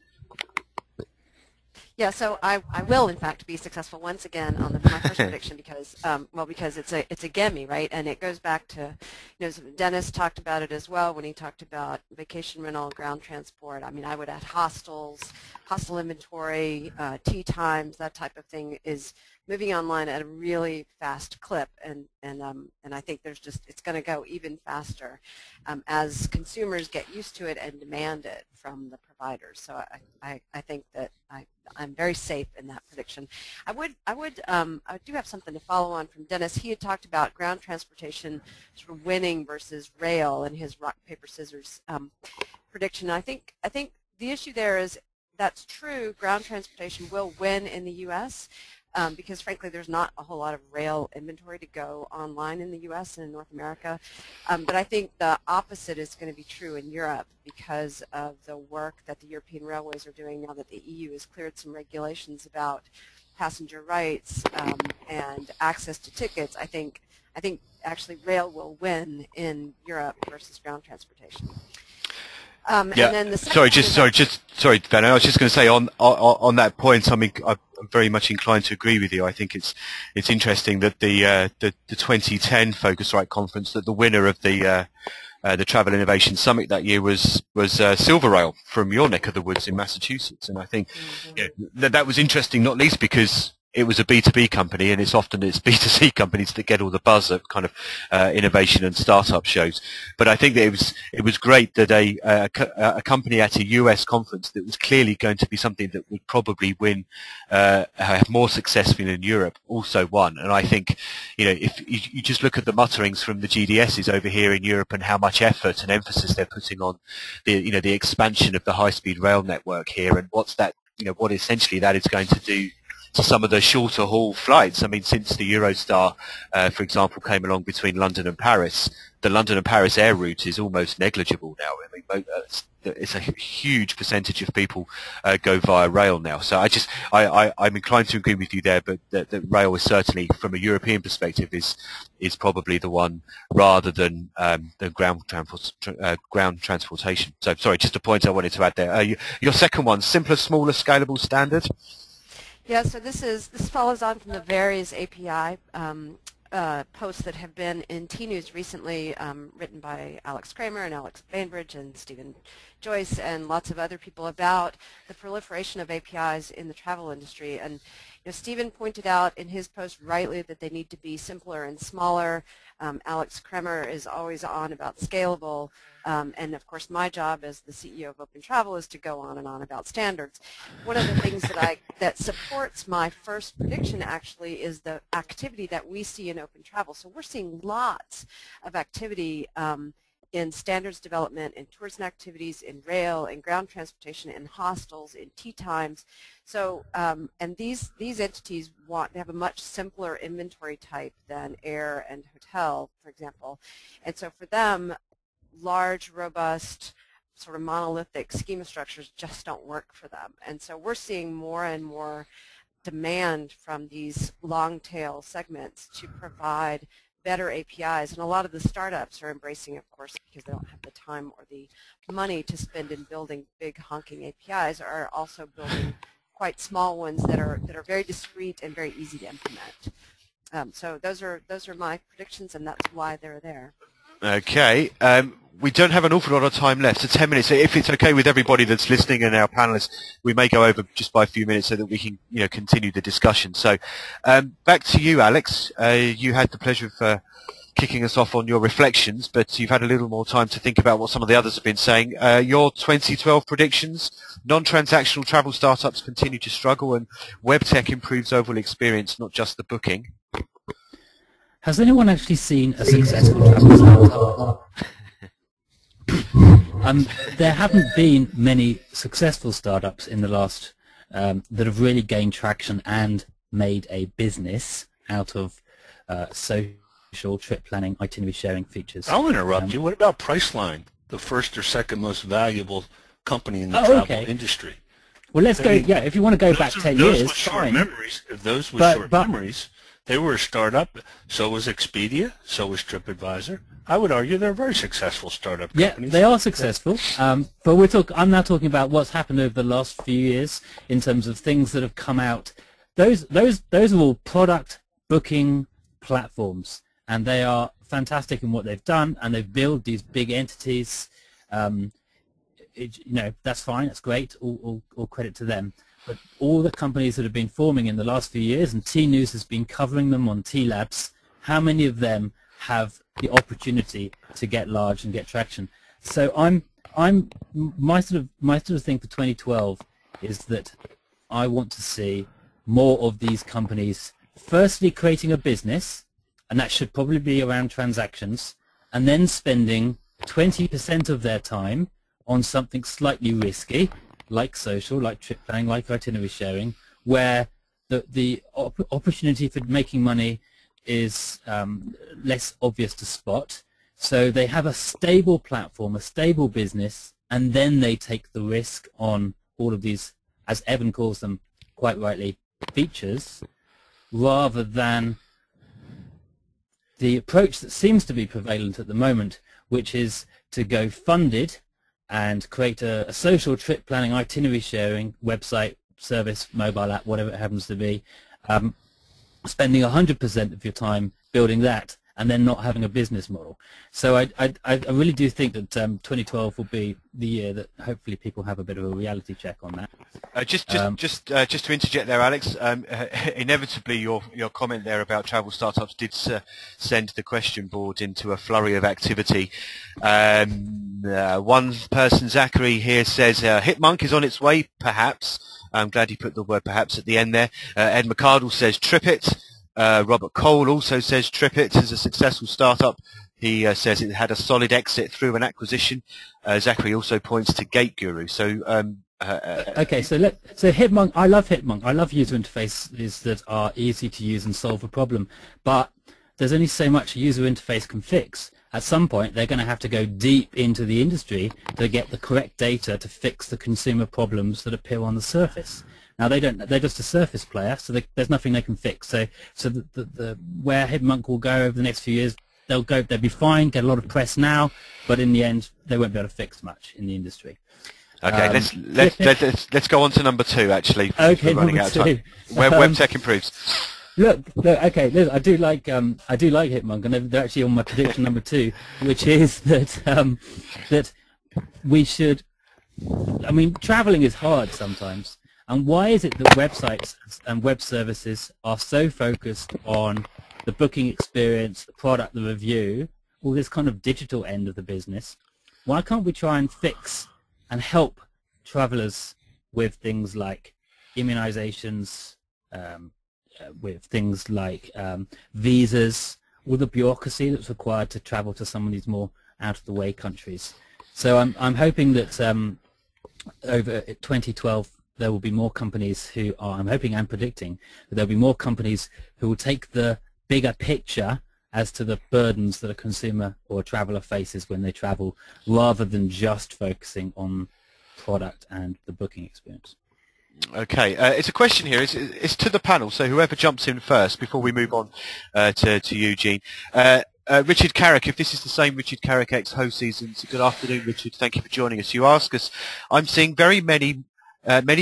[SPEAKER 4] Yeah, so I will in fact be successful once again on my first prediction because because it's a gimme, right? And it goes back to, you know, Dennis talked about it as well when he talked about vacation rental, ground transport. I mean, I would add hostels, hostel inventory, tea times, that type of thing is moving online at a really fast clip, and I think it's going to go even faster as consumers get used to it and demand it from the providers. So I think that I'm very safe in that prediction. I do have something to follow on from Dennis. He had talked about ground transportation sort of winning versus rail in his rock paper scissors prediction. I think the issue there is that's true. Ground transportation will win in the U.S. Because frankly there's not a whole lot of rail inventory to go online in the U.S. and in North America. But I think the opposite is going to be true in Europe because of the work that the European railways are doing now that the EU has cleared some regulations about passenger rights and access to tickets. I think actually rail will win in Europe versus ground transportation.
[SPEAKER 1] Yeah.
[SPEAKER 4] And then the
[SPEAKER 1] Sorry, Valyn. I was just going to say on that point. I mean, I'm very much inclined to agree with you. I think it's interesting that the 2010 Focusrite conference, that the winner of the Travel Innovation Summit that year was Silver Rail from your neck of the woods in Massachusetts, and I think that was interesting, not least because it was a B2B company, and it's B2C companies that get all the buzz at kind of innovation and startup shows. But I think that it was great that a company at a US conference that was clearly going to be something that would probably win, have more successful in Europe, also won. And I think, you know, if you just look at the mutterings from the GDSs over here in Europe and how much effort and emphasis they're putting on the expansion of the high-speed rail network here, and what essentially that is going to do to some of the shorter haul flights. I mean, since the Eurostar, for example, came along between London and Paris, the London and Paris air route is almost negligible now. I mean, it's a huge percentage of people go via rail now. So I'm inclined to agree with you there, but the rail is certainly, from a European perspective, is probably the one rather than the ground transportation. So sorry, just a point I wanted to add there. Your second one, simpler, smaller, scalable, standard.
[SPEAKER 4] Yeah, so this follows on from the various API posts that have been in Tnooz recently, written by Alex Kramer and Alex Bainbridge and Stephen Joyce and lots of other people about the proliferation of APIs in the travel industry. And Stephen pointed out in his post rightly that they need to be simpler and smaller. Alex Kramer is always on about scalable. And of course my job as the CEO of OpenTravel is to go on and on about standards. One of the things that supports my first prediction actually is the activity that we see in OpenTravel. So we're seeing lots of activity in standards development, in tours and activities, in rail, in ground transportation, in hostels, in tea times. So, and these entities they have a much simpler inventory type than air and hotel, for example. And so for them, large, robust, sort of monolithic schema structures just don't work for them. And so we're seeing more and more demand from these long tail segments to provide better APIs, and a lot of the startups are embracing, of course, because they don't have the time or the money to spend in building big honking APIs, are also building quite small ones that are very discrete and very easy to implement. So those are my predictions, and that's why they're there.
[SPEAKER 1] Okay. We don't have an awful lot of time left, so 10 minutes. So if it's okay with everybody that's listening and our panelists, we may go over just by a few minutes so that we can, continue the discussion. So, back to you, Alex. You had the pleasure of kicking us off on your reflections, but you've had a little more time to think about what some of the others have been saying. Your 2012 predictions: non-transactional travel startups continue to struggle, and web tech improves overall experience, not just the booking.
[SPEAKER 2] Has anyone actually seen a successful travel startup? There haven't been many successful startups in the last that have really gained traction and made a business out of social trip planning, itinerary sharing features.
[SPEAKER 5] I'll interrupt you. What about Priceline, the first or second most valuable company in the travel industry?
[SPEAKER 2] Well, let's go. Yeah, if you want to go back 10 years,
[SPEAKER 5] with short
[SPEAKER 2] fine.
[SPEAKER 5] Memories, if those with short memories, they were a startup. So was Expedia. So was TripAdvisor. I would argue they're very successful startup companies.
[SPEAKER 2] Yeah, they are successful. But I'm now talking about what's happened over the last few years in terms of things that have come out. Those are all product booking platforms, and they are fantastic in what they've done, and they've built these big entities. That's fine. That's great. All credit to them. But all the companies that have been forming in the last few years, and Tnooz has been covering them on T-Labs, how many of them have the opportunity to get large and get traction? So my sort of thing for 2012 is that I want to see more of these companies firstly creating a business, and that should probably be around transactions, and then spending 20% of their time on something slightly risky, like social, like trip planning, like itinerary sharing, where the opportunity for making money is less obvious to spot. So they have a stable platform, a stable business, and then they take the risk on all of these, as Evan calls them quite rightly, features, rather than the approach that seems to be prevalent at the moment, which is to go funded and create a social trip planning, itinerary sharing website, service, mobile app, whatever it happens to be, spending 100% of your time building that, and then not having a business model. So I really do think that 2012 will be the year that hopefully people have a bit of a reality check on that.
[SPEAKER 1] Just to interject there, Alex, inevitably your comment there about travel startups did send the question board into a flurry of activity. One person, Zachary, here says Hitmonk is on its way, perhaps. I'm glad you put the word perhaps at the end there. Ed McCardle says TripIt. Robert Cole also says TripIt is a successful startup. He says it had a solid exit through an acquisition. Zachary also points to Gate Guru. So
[SPEAKER 2] okay, so Hitmonk. I love Hitmonk. I love user interfaces that are easy to use and solve a problem. But there's only so much a user interface can fix. At some point, they're going to have to go deep into the industry to get the correct data to fix the consumer problems that appear on the surface. Now they're just a surface player, so there's nothing they can fix. So where Hitmonk will go over the next few years, they'll be fine, get a lot of press now, but in the end, they won't be able to fix much in the industry.
[SPEAKER 1] Okay, let's go on to number 2. Actually,
[SPEAKER 2] okay,
[SPEAKER 1] we're running out of time. Web tech improves.
[SPEAKER 2] Look, okay, I do like Hitmonk, and they're actually on my prediction number 2, which is that that we should. I mean, traveling is hard sometimes. And why is it that websites and web services are so focused on the booking experience, the product, the review, all this kind of digital end of the business? Why can't we try and fix and help travelers with things like immunizations, with things like visas, all the bureaucracy that's required to travel to some of these more out of the way countries. So I'm hoping that over 2012 there will be more companies who are, I'm hoping and predicting that there'll be more companies who will take the bigger picture as to the burdens that a consumer or a traveler faces when they travel, rather than just focusing on product and the booking experience.
[SPEAKER 1] Okay, it's a question here. It's to the panel, so whoever jumps in first before we move on to Eugene. Richard Carrick, if this is the same Richard Carrick ex-Ho Seasons, good afternoon, Richard. Thank you for joining us. You ask us, I'm seeing very many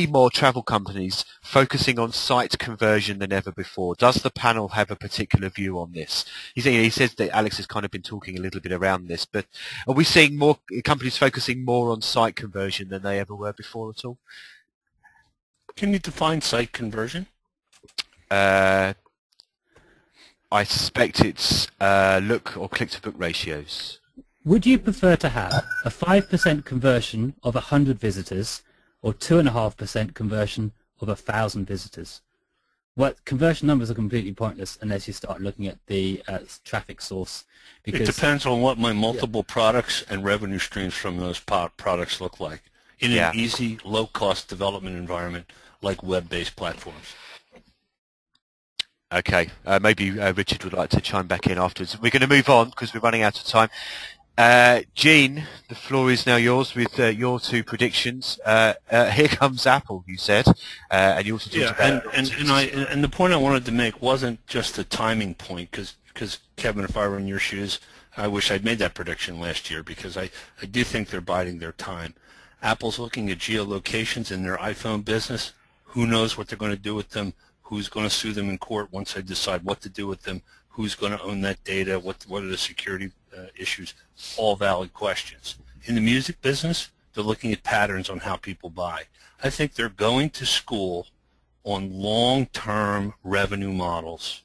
[SPEAKER 1] more travel companies focusing on site conversion than ever before. Does the panel have a particular view on this? He says that Alex has kind of been talking a little bit around this, but are we seeing more companies focusing more on site conversion than they ever were before at all?
[SPEAKER 5] Can you define site conversion?
[SPEAKER 1] I suspect it's look or click-to-book ratios.
[SPEAKER 2] Would you prefer to have a 5% conversion of 100 visitors or 2.5% conversion of 1,000 visitors? Well, conversion numbers are completely pointless unless you start looking at the traffic source. Because
[SPEAKER 5] it depends on what my multiple products and revenue streams from those products look like in an easy, low-cost development environment like web-based platforms.
[SPEAKER 1] Okay, maybe Richard would like to chime back in afterwards. We're going to move on because we're running out of time. Gene, the floor is now yours with your two predictions. Here comes Apple, you said, and you also talked about
[SPEAKER 5] and the point I wanted to make wasn't just a timing point, because Kevin, if I were in your shoes, I wish I'd made that prediction last year, because I do think they're biding their time. Apple's looking at geolocations in their iPhone business. Who knows what they're going to do with them? Who's going to sue them in court once they decide what to do with them? Who's going to own that data? What are the security issues? All valid questions. In the music business, they're looking at patterns on how people buy. I think they're going to school on long-term revenue models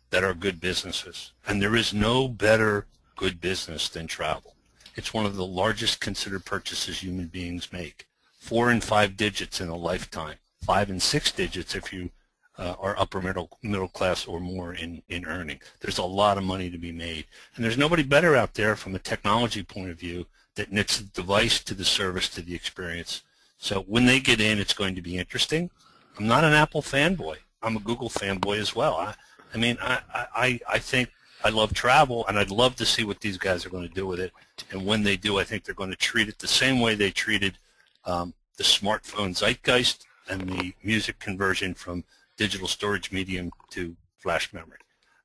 [SPEAKER 5] that are good businesses. And there is no better good business than travel. It's one of the largest considered purchases human beings make. 4 and 5 digits in a lifetime. 5 and 6 digits if you are upper middle class or more in earning. There's a lot of money to be made. And there's nobody better out there from a technology point of view that knits the device to the service to the experience. So when they get in, it's going to be interesting. I'm not an Apple fanboy. I'm a Google fanboy as well. I think I love travel, and I'd love to see what these guys are going to do with it. And when they do, I think they're going to treat it the same way they treated the smartphone zeitgeist and the music conversion from digital storage medium to flash memory.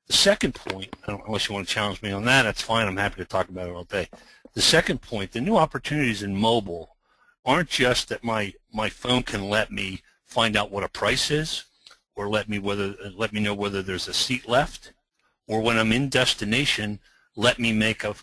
[SPEAKER 5] The second point, unless you want to challenge me on that, that's fine. I'm happy to talk about it all day. The second point, the new opportunities in mobile aren't just that my phone can let me find out what a price is, or let me know whether there's a seat left, or when I'm in destination, let me make a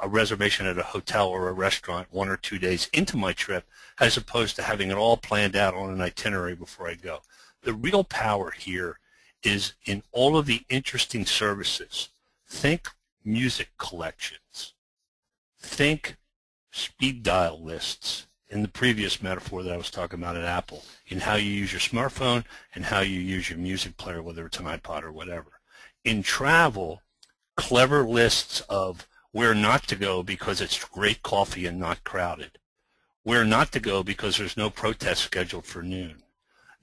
[SPEAKER 5] reservation at a hotel or a restaurant 1 or 2 days into my trip, as opposed to having it all planned out on an itinerary before I go. The real power here is in all of the interesting services. Think music collections. Think speed dial lists in the previous metaphor that I was talking about at Apple, in how you use your smartphone and how you use your music player, whether it's an iPod or whatever. In travel, clever lists of where not to go because it's great coffee and not crowded. Where not to go because there's no protest scheduled for noon.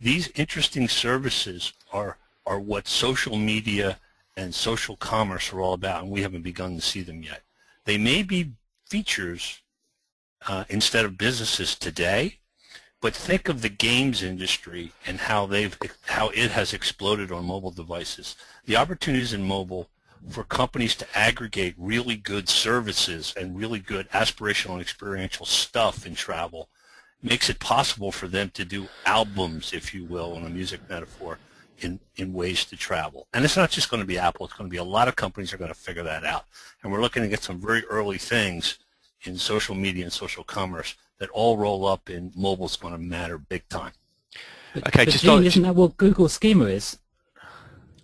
[SPEAKER 5] These interesting services are what social media and social commerce are all about, and we haven't begun to see them yet. They may be features instead of businesses today, but think of the games industry and how it has exploded on mobile devices. The opportunities in mobile for companies to aggregate really good services and really good aspirational and experiential stuff in travel makes it possible for them to do albums, if you will, on a music metaphor, in ways to travel. And it's not just going to be Apple. It's going to be a lot of companies are going to figure that out. And we're looking to get some very early things in social media and social commerce that all roll up in mobile's going to matter big time.
[SPEAKER 1] Okay,
[SPEAKER 2] but Gene, isn't that what Google's schema is?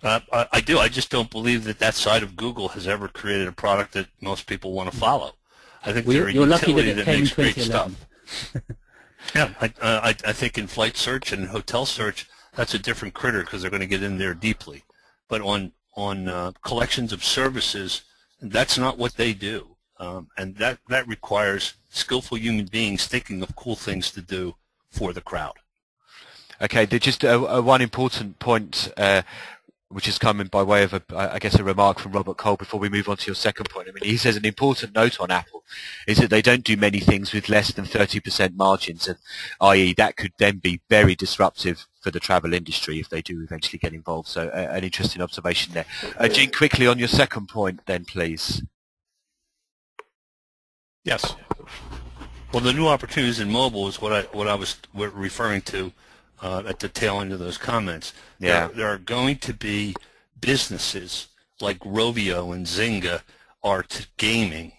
[SPEAKER 5] I do. I just don't believe that side of Google has ever created a product that most people want to follow. I think they're a utility that makes great stuff. Yeah, I think in flight search and hotel search, that's a different critter because they're going to get in there deeply. But on collections of services, that's not what they do. And that requires skillful human beings thinking of cool things to do for the crowd.
[SPEAKER 1] Okay, there's just one important point, which is coming by way of, I guess, a remark from Robert Cole before we move on to your second point. I mean, he says an important note on Apple is that they don't do many things with less than 30% margins, and i.e. that could then be very disruptive for the travel industry if they do eventually get involved. So an interesting observation there. Gene, quickly on your second point then, please.
[SPEAKER 5] Yes. Well, the new opportunities in mobile is what I was referring to at the tail end of those comments.
[SPEAKER 1] Yeah.
[SPEAKER 5] There are going to be businesses like Rovio and Zynga are to gaming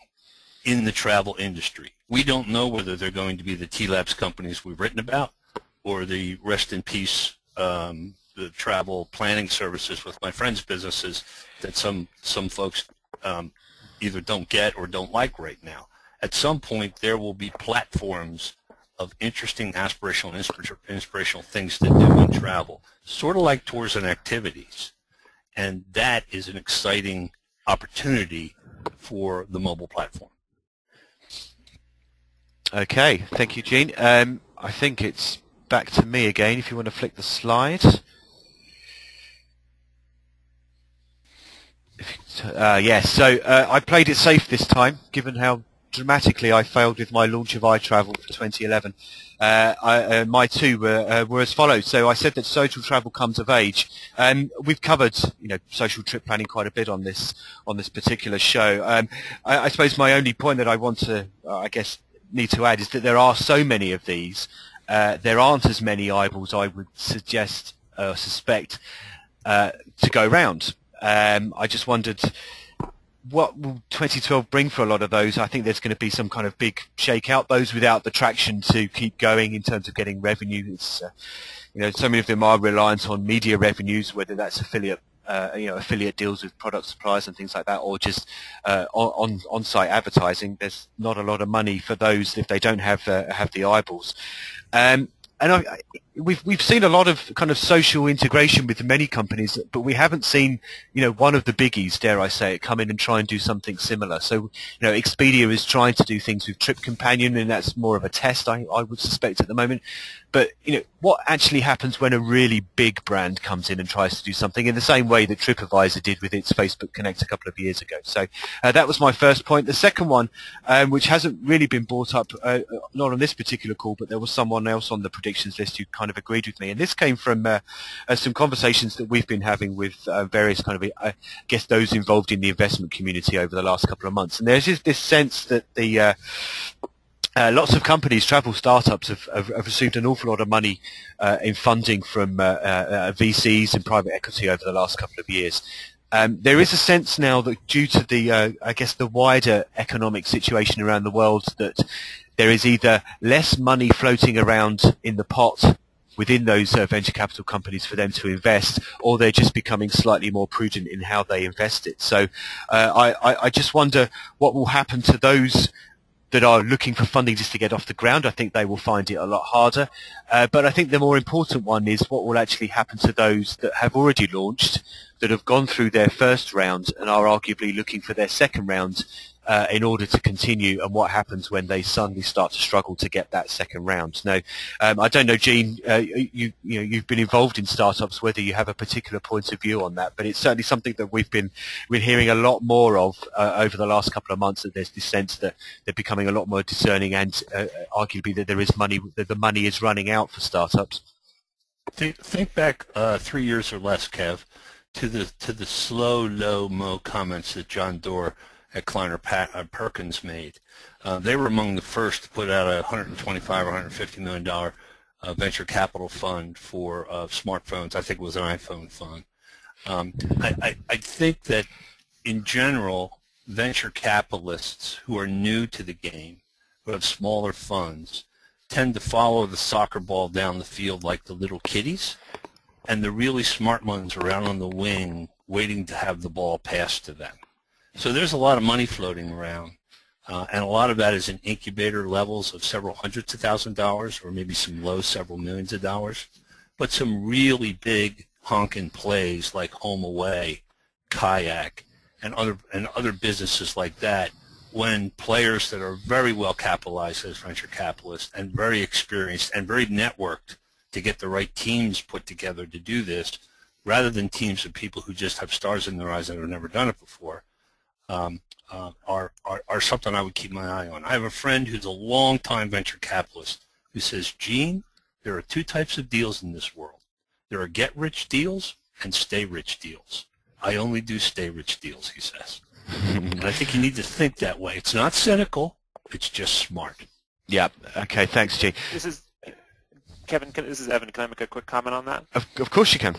[SPEAKER 5] in the travel industry. We don't know whether they're going to be the T-Labs companies we've written about or the rest in peace the travel planning services with my friends' businesses that some folks either don't get or don't like right now. At some point, there will be platforms of interesting, aspirational, inspirational things to do in travel, sort of like tours and activities. And that is an exciting opportunity for the mobile platform.
[SPEAKER 1] Okay, thank you, Gene. I think it's back to me again if you want to flick the slide. Yes, so I played it safe this time, given how dramatically I failed with my launch of iTravel for 2011. My two were as follows. So I said that social travel comes of age. We've covered, social trip planning quite a bit on this particular show. I suppose my only point that I want to, need to add is that there are so many of these. There aren't as many eyeballs, I would suspect, to go round. I just wondered, what will 2012 bring for a lot of those? I think there's going to be some kind of big shakeout. Those without the traction to keep going in terms of getting revenue, it's so many of them are reliant on media revenues, whether that's affiliate deals with product suppliers and things like that, or just on-site advertising. There's not a lot of money for those if they don't have the eyeballs. And we've seen a lot of kind of social integration with many companies, but we haven't seen, one of the biggies, dare I say it, come in and try and do something similar. So, Expedia is trying to do things with Trip Companion, and that's more of a test, I would suspect, at the moment. But, what actually happens when a really big brand comes in and tries to do something in the same way that TripAdvisor did with its Facebook Connect a couple of years ago? So that was my first point. The second one, which hasn't really been brought up, not on this particular call, but there was someone else on the predictions list who kind of agreed with me. And this came from some conversations that we've been having with various kind of, those involved in the investment community over the last couple of months. And there's just this sense that the lots of companies, travel startups, have received an awful lot of money in funding from VCs and private equity over the last couple of years. There is a sense now that due to the wider economic situation around the world, that there is either less money floating around in the pot within those venture capital companies for them to invest, or they're just becoming slightly more prudent in how they invest it. So I just wonder what will happen to those that are looking for funding just to get off the ground. I think they will find it a lot harder. But I think the more important one is what will actually happen to those that have already launched, that have gone through their first round and are arguably looking for their second round in order to continue, and what happens when they suddenly start to struggle to get that second round. Now, I don't know, Gene, you've been involved in startups, whether you have a particular point of view on that, but it's certainly something that we're hearing a lot more of over the last couple of months, that there's this sense that they're becoming a lot more discerning, and arguably that there is money, that the money is running out for startups.
[SPEAKER 5] Think back 3 years or less, Kev, to the slow, low, mo comments that John Doerr at Kleiner Perkins made. They were among the first to put out a $125 or $150 million venture capital fund for smartphones. I think it was an iPhone fund. I think that in general, venture capitalists who are new to the game, who have smaller funds, tend to follow the soccer ball down the field like the little kiddies, and the really smart ones are out on the wing waiting to have the ball passed to them. So there's a lot of money floating around, and a lot of that is in incubator levels of several hundreds of $1,000s, or maybe some low several millions of dollars. But some really big honkin' plays like Home Away, Kayak, and other businesses like that when players that are very well capitalized as venture capitalists and very experienced and very networked to get the right teams put together to do this, rather than teams of people who just have stars in their eyes and have never done it before, are something I would keep my eye on. I have a friend who's a long-time venture capitalist who says, Gene, there are two types of deals in this world. There are get-rich deals and stay-rich deals. I only do stay-rich deals, he says. And I think you need to think that way. It's not cynical. It's just smart.
[SPEAKER 1] Yeah. Okay. Thanks, Gene.
[SPEAKER 8] This is Kevin. This is Evan. Can I make a quick comment on that?
[SPEAKER 1] Of course you can.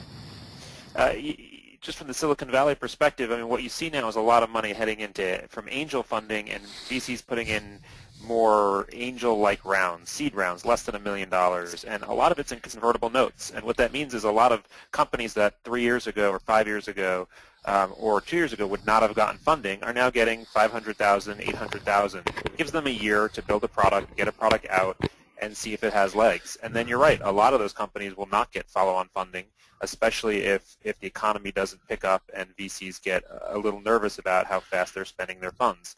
[SPEAKER 8] Just from the Silicon Valley perspective, I mean, what you see now is a lot of money heading into from angel funding and VCs putting in more angel-like rounds, seed rounds, less than $1 million, and a lot of it's in convertible notes. And what that means is a lot of companies that 3 years ago or 5 years ago or 2 years ago would not have gotten funding are now getting $500,000, $800,000. It gives them a year to build a product, get a product out, and see if it has legs. And then you're right, a lot of those companies will not get follow-on funding, especially if the economy doesn't pick up and VCs get a little nervous about how fast they're spending their funds.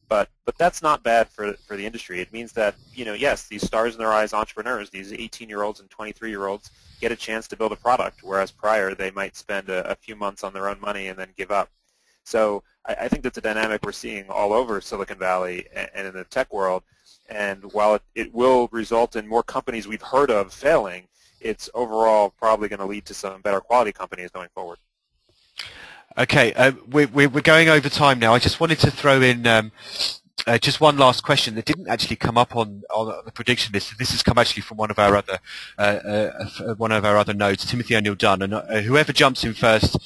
[SPEAKER 8] But that's not bad for the industry. It means that, yes, these stars in their eyes entrepreneurs, these 18-year-olds and 23-year-olds get a chance to build a product, whereas prior they might spend a few months on their own money and then give up. So I think that's a dynamic we're seeing all over Silicon Valley and in the tech world. And while it will result in more companies we've heard of failing, it's overall probably going to lead to some better quality companies going forward.
[SPEAKER 1] Okay, we're going over time now. I just wanted to throw in just one last question that didn't actually come up on the prediction list. This has come actually from one of our other nodes, Timothy O'Neill Dunn, and whoever jumps in first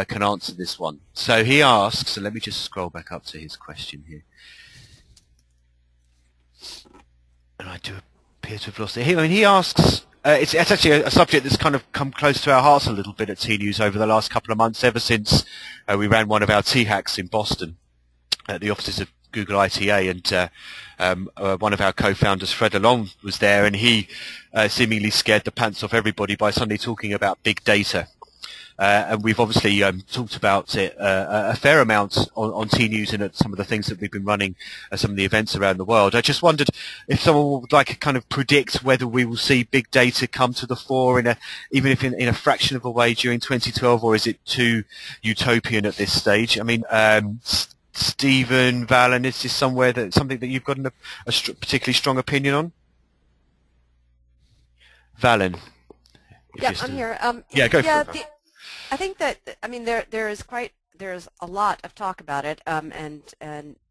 [SPEAKER 1] can answer this one. So he asks, and let me just scroll back up to his question here. And I do appear to have lost it here. I mean, he asks. It's actually a subject that's kind of come close to our hearts a little bit at TNews over the last couple of months, ever since we ran one of our T-hacks in Boston at the offices of Google ITA, and one of our co-founders, Fred Along, was there, and he seemingly scared the pants off everybody by suddenly talking about big data. And we've obviously talked about it a fair amount on TNews and at some of the things that we've been running, some of the events around the world. I just wondered if someone would like to kind of predict whether we will see big data come to the fore, even if in a fraction of a way during 2012, or is it too utopian at this stage? I mean, Stephen, Valyn, is this something that you've got a particularly strong opinion on? Valyn?
[SPEAKER 4] Yeah, I'm here.
[SPEAKER 1] Yeah, go for it.
[SPEAKER 4] I think that, I mean, there's a lot of talk about it, and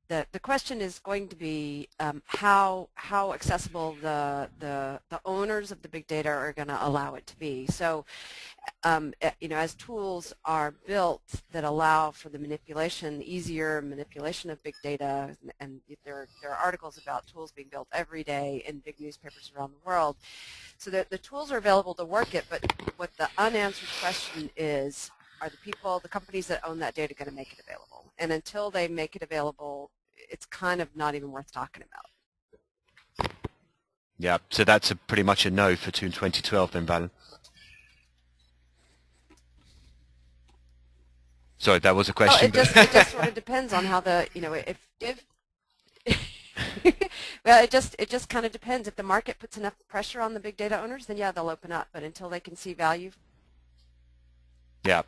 [SPEAKER 4] the question is going to be how accessible the owners of the big data are going to allow it to be. So, as tools are built that allow for the easier manipulation of big data, and there are articles about tools being built every day in big newspapers around the world. So the tools are available to work it, but what the unanswered question is, are the companies that own that data going to make it available? And until they make it available, it's kind of not even worth talking about.
[SPEAKER 1] Yeah, so that's pretty much a no for 2012 then, Valyn. Sorry, that was a question.
[SPEAKER 4] Well, it just sort of depends on how if well, it just kind of depends. If the market puts enough pressure on the big data owners, then yeah, they'll open up. But until they can see value.
[SPEAKER 1] Yeah.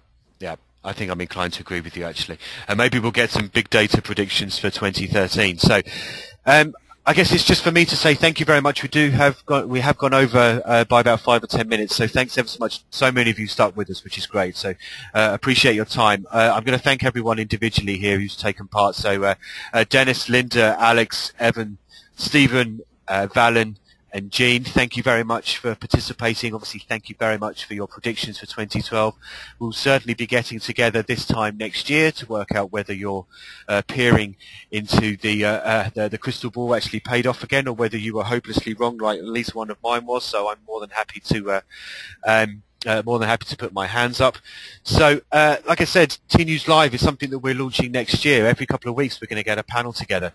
[SPEAKER 1] I think I'm inclined to agree with you, actually. And maybe we'll get some big data predictions for 2013. So, I guess it's just for me to say thank you very much. We have gone over by about 5 or 10 minutes. So thanks ever so much. So many of you stuck with us, which is great. So appreciate your time. I'm going to thank everyone individually here who's taken part. So Dennis, Linda, Alex, Evan, Stephen, Valyn, and Gene, thank you very much for participating. Obviously, thank you very much for your predictions for 2012. We'll certainly be getting together this time next year to work out whether you're peering into the crystal ball actually paid off again, or whether you were hopelessly wrong, like at least one of mine was. So I'm more than happy to put my hands up. So, like I said, TnoozLIVE is something that we're launching next year. Every couple of weeks, we're going to get a panel together.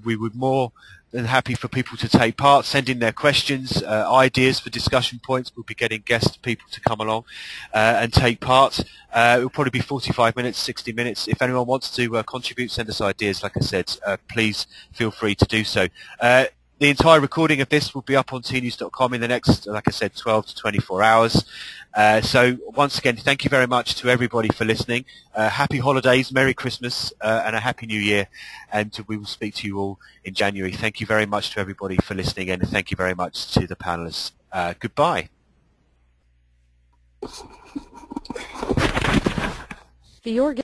[SPEAKER 1] We would more than happy for people to take part, send in their questions, ideas for discussion points. We'll be getting guest people to come along and take part. It will probably be 45 minutes, 60 minutes. If anyone wants to contribute, send us ideas. Like I said, please feel free to do so. The entire recording of this will be up on tnooz.com in the next, like I said, 12 to 24 hours. So once again, thank you very much to everybody for listening. Happy holidays, Merry Christmas, and a Happy New Year. And we will speak to you all in January. Thank you very much to everybody for listening, and thank you very much to the panelists. Goodbye.
[SPEAKER 4] The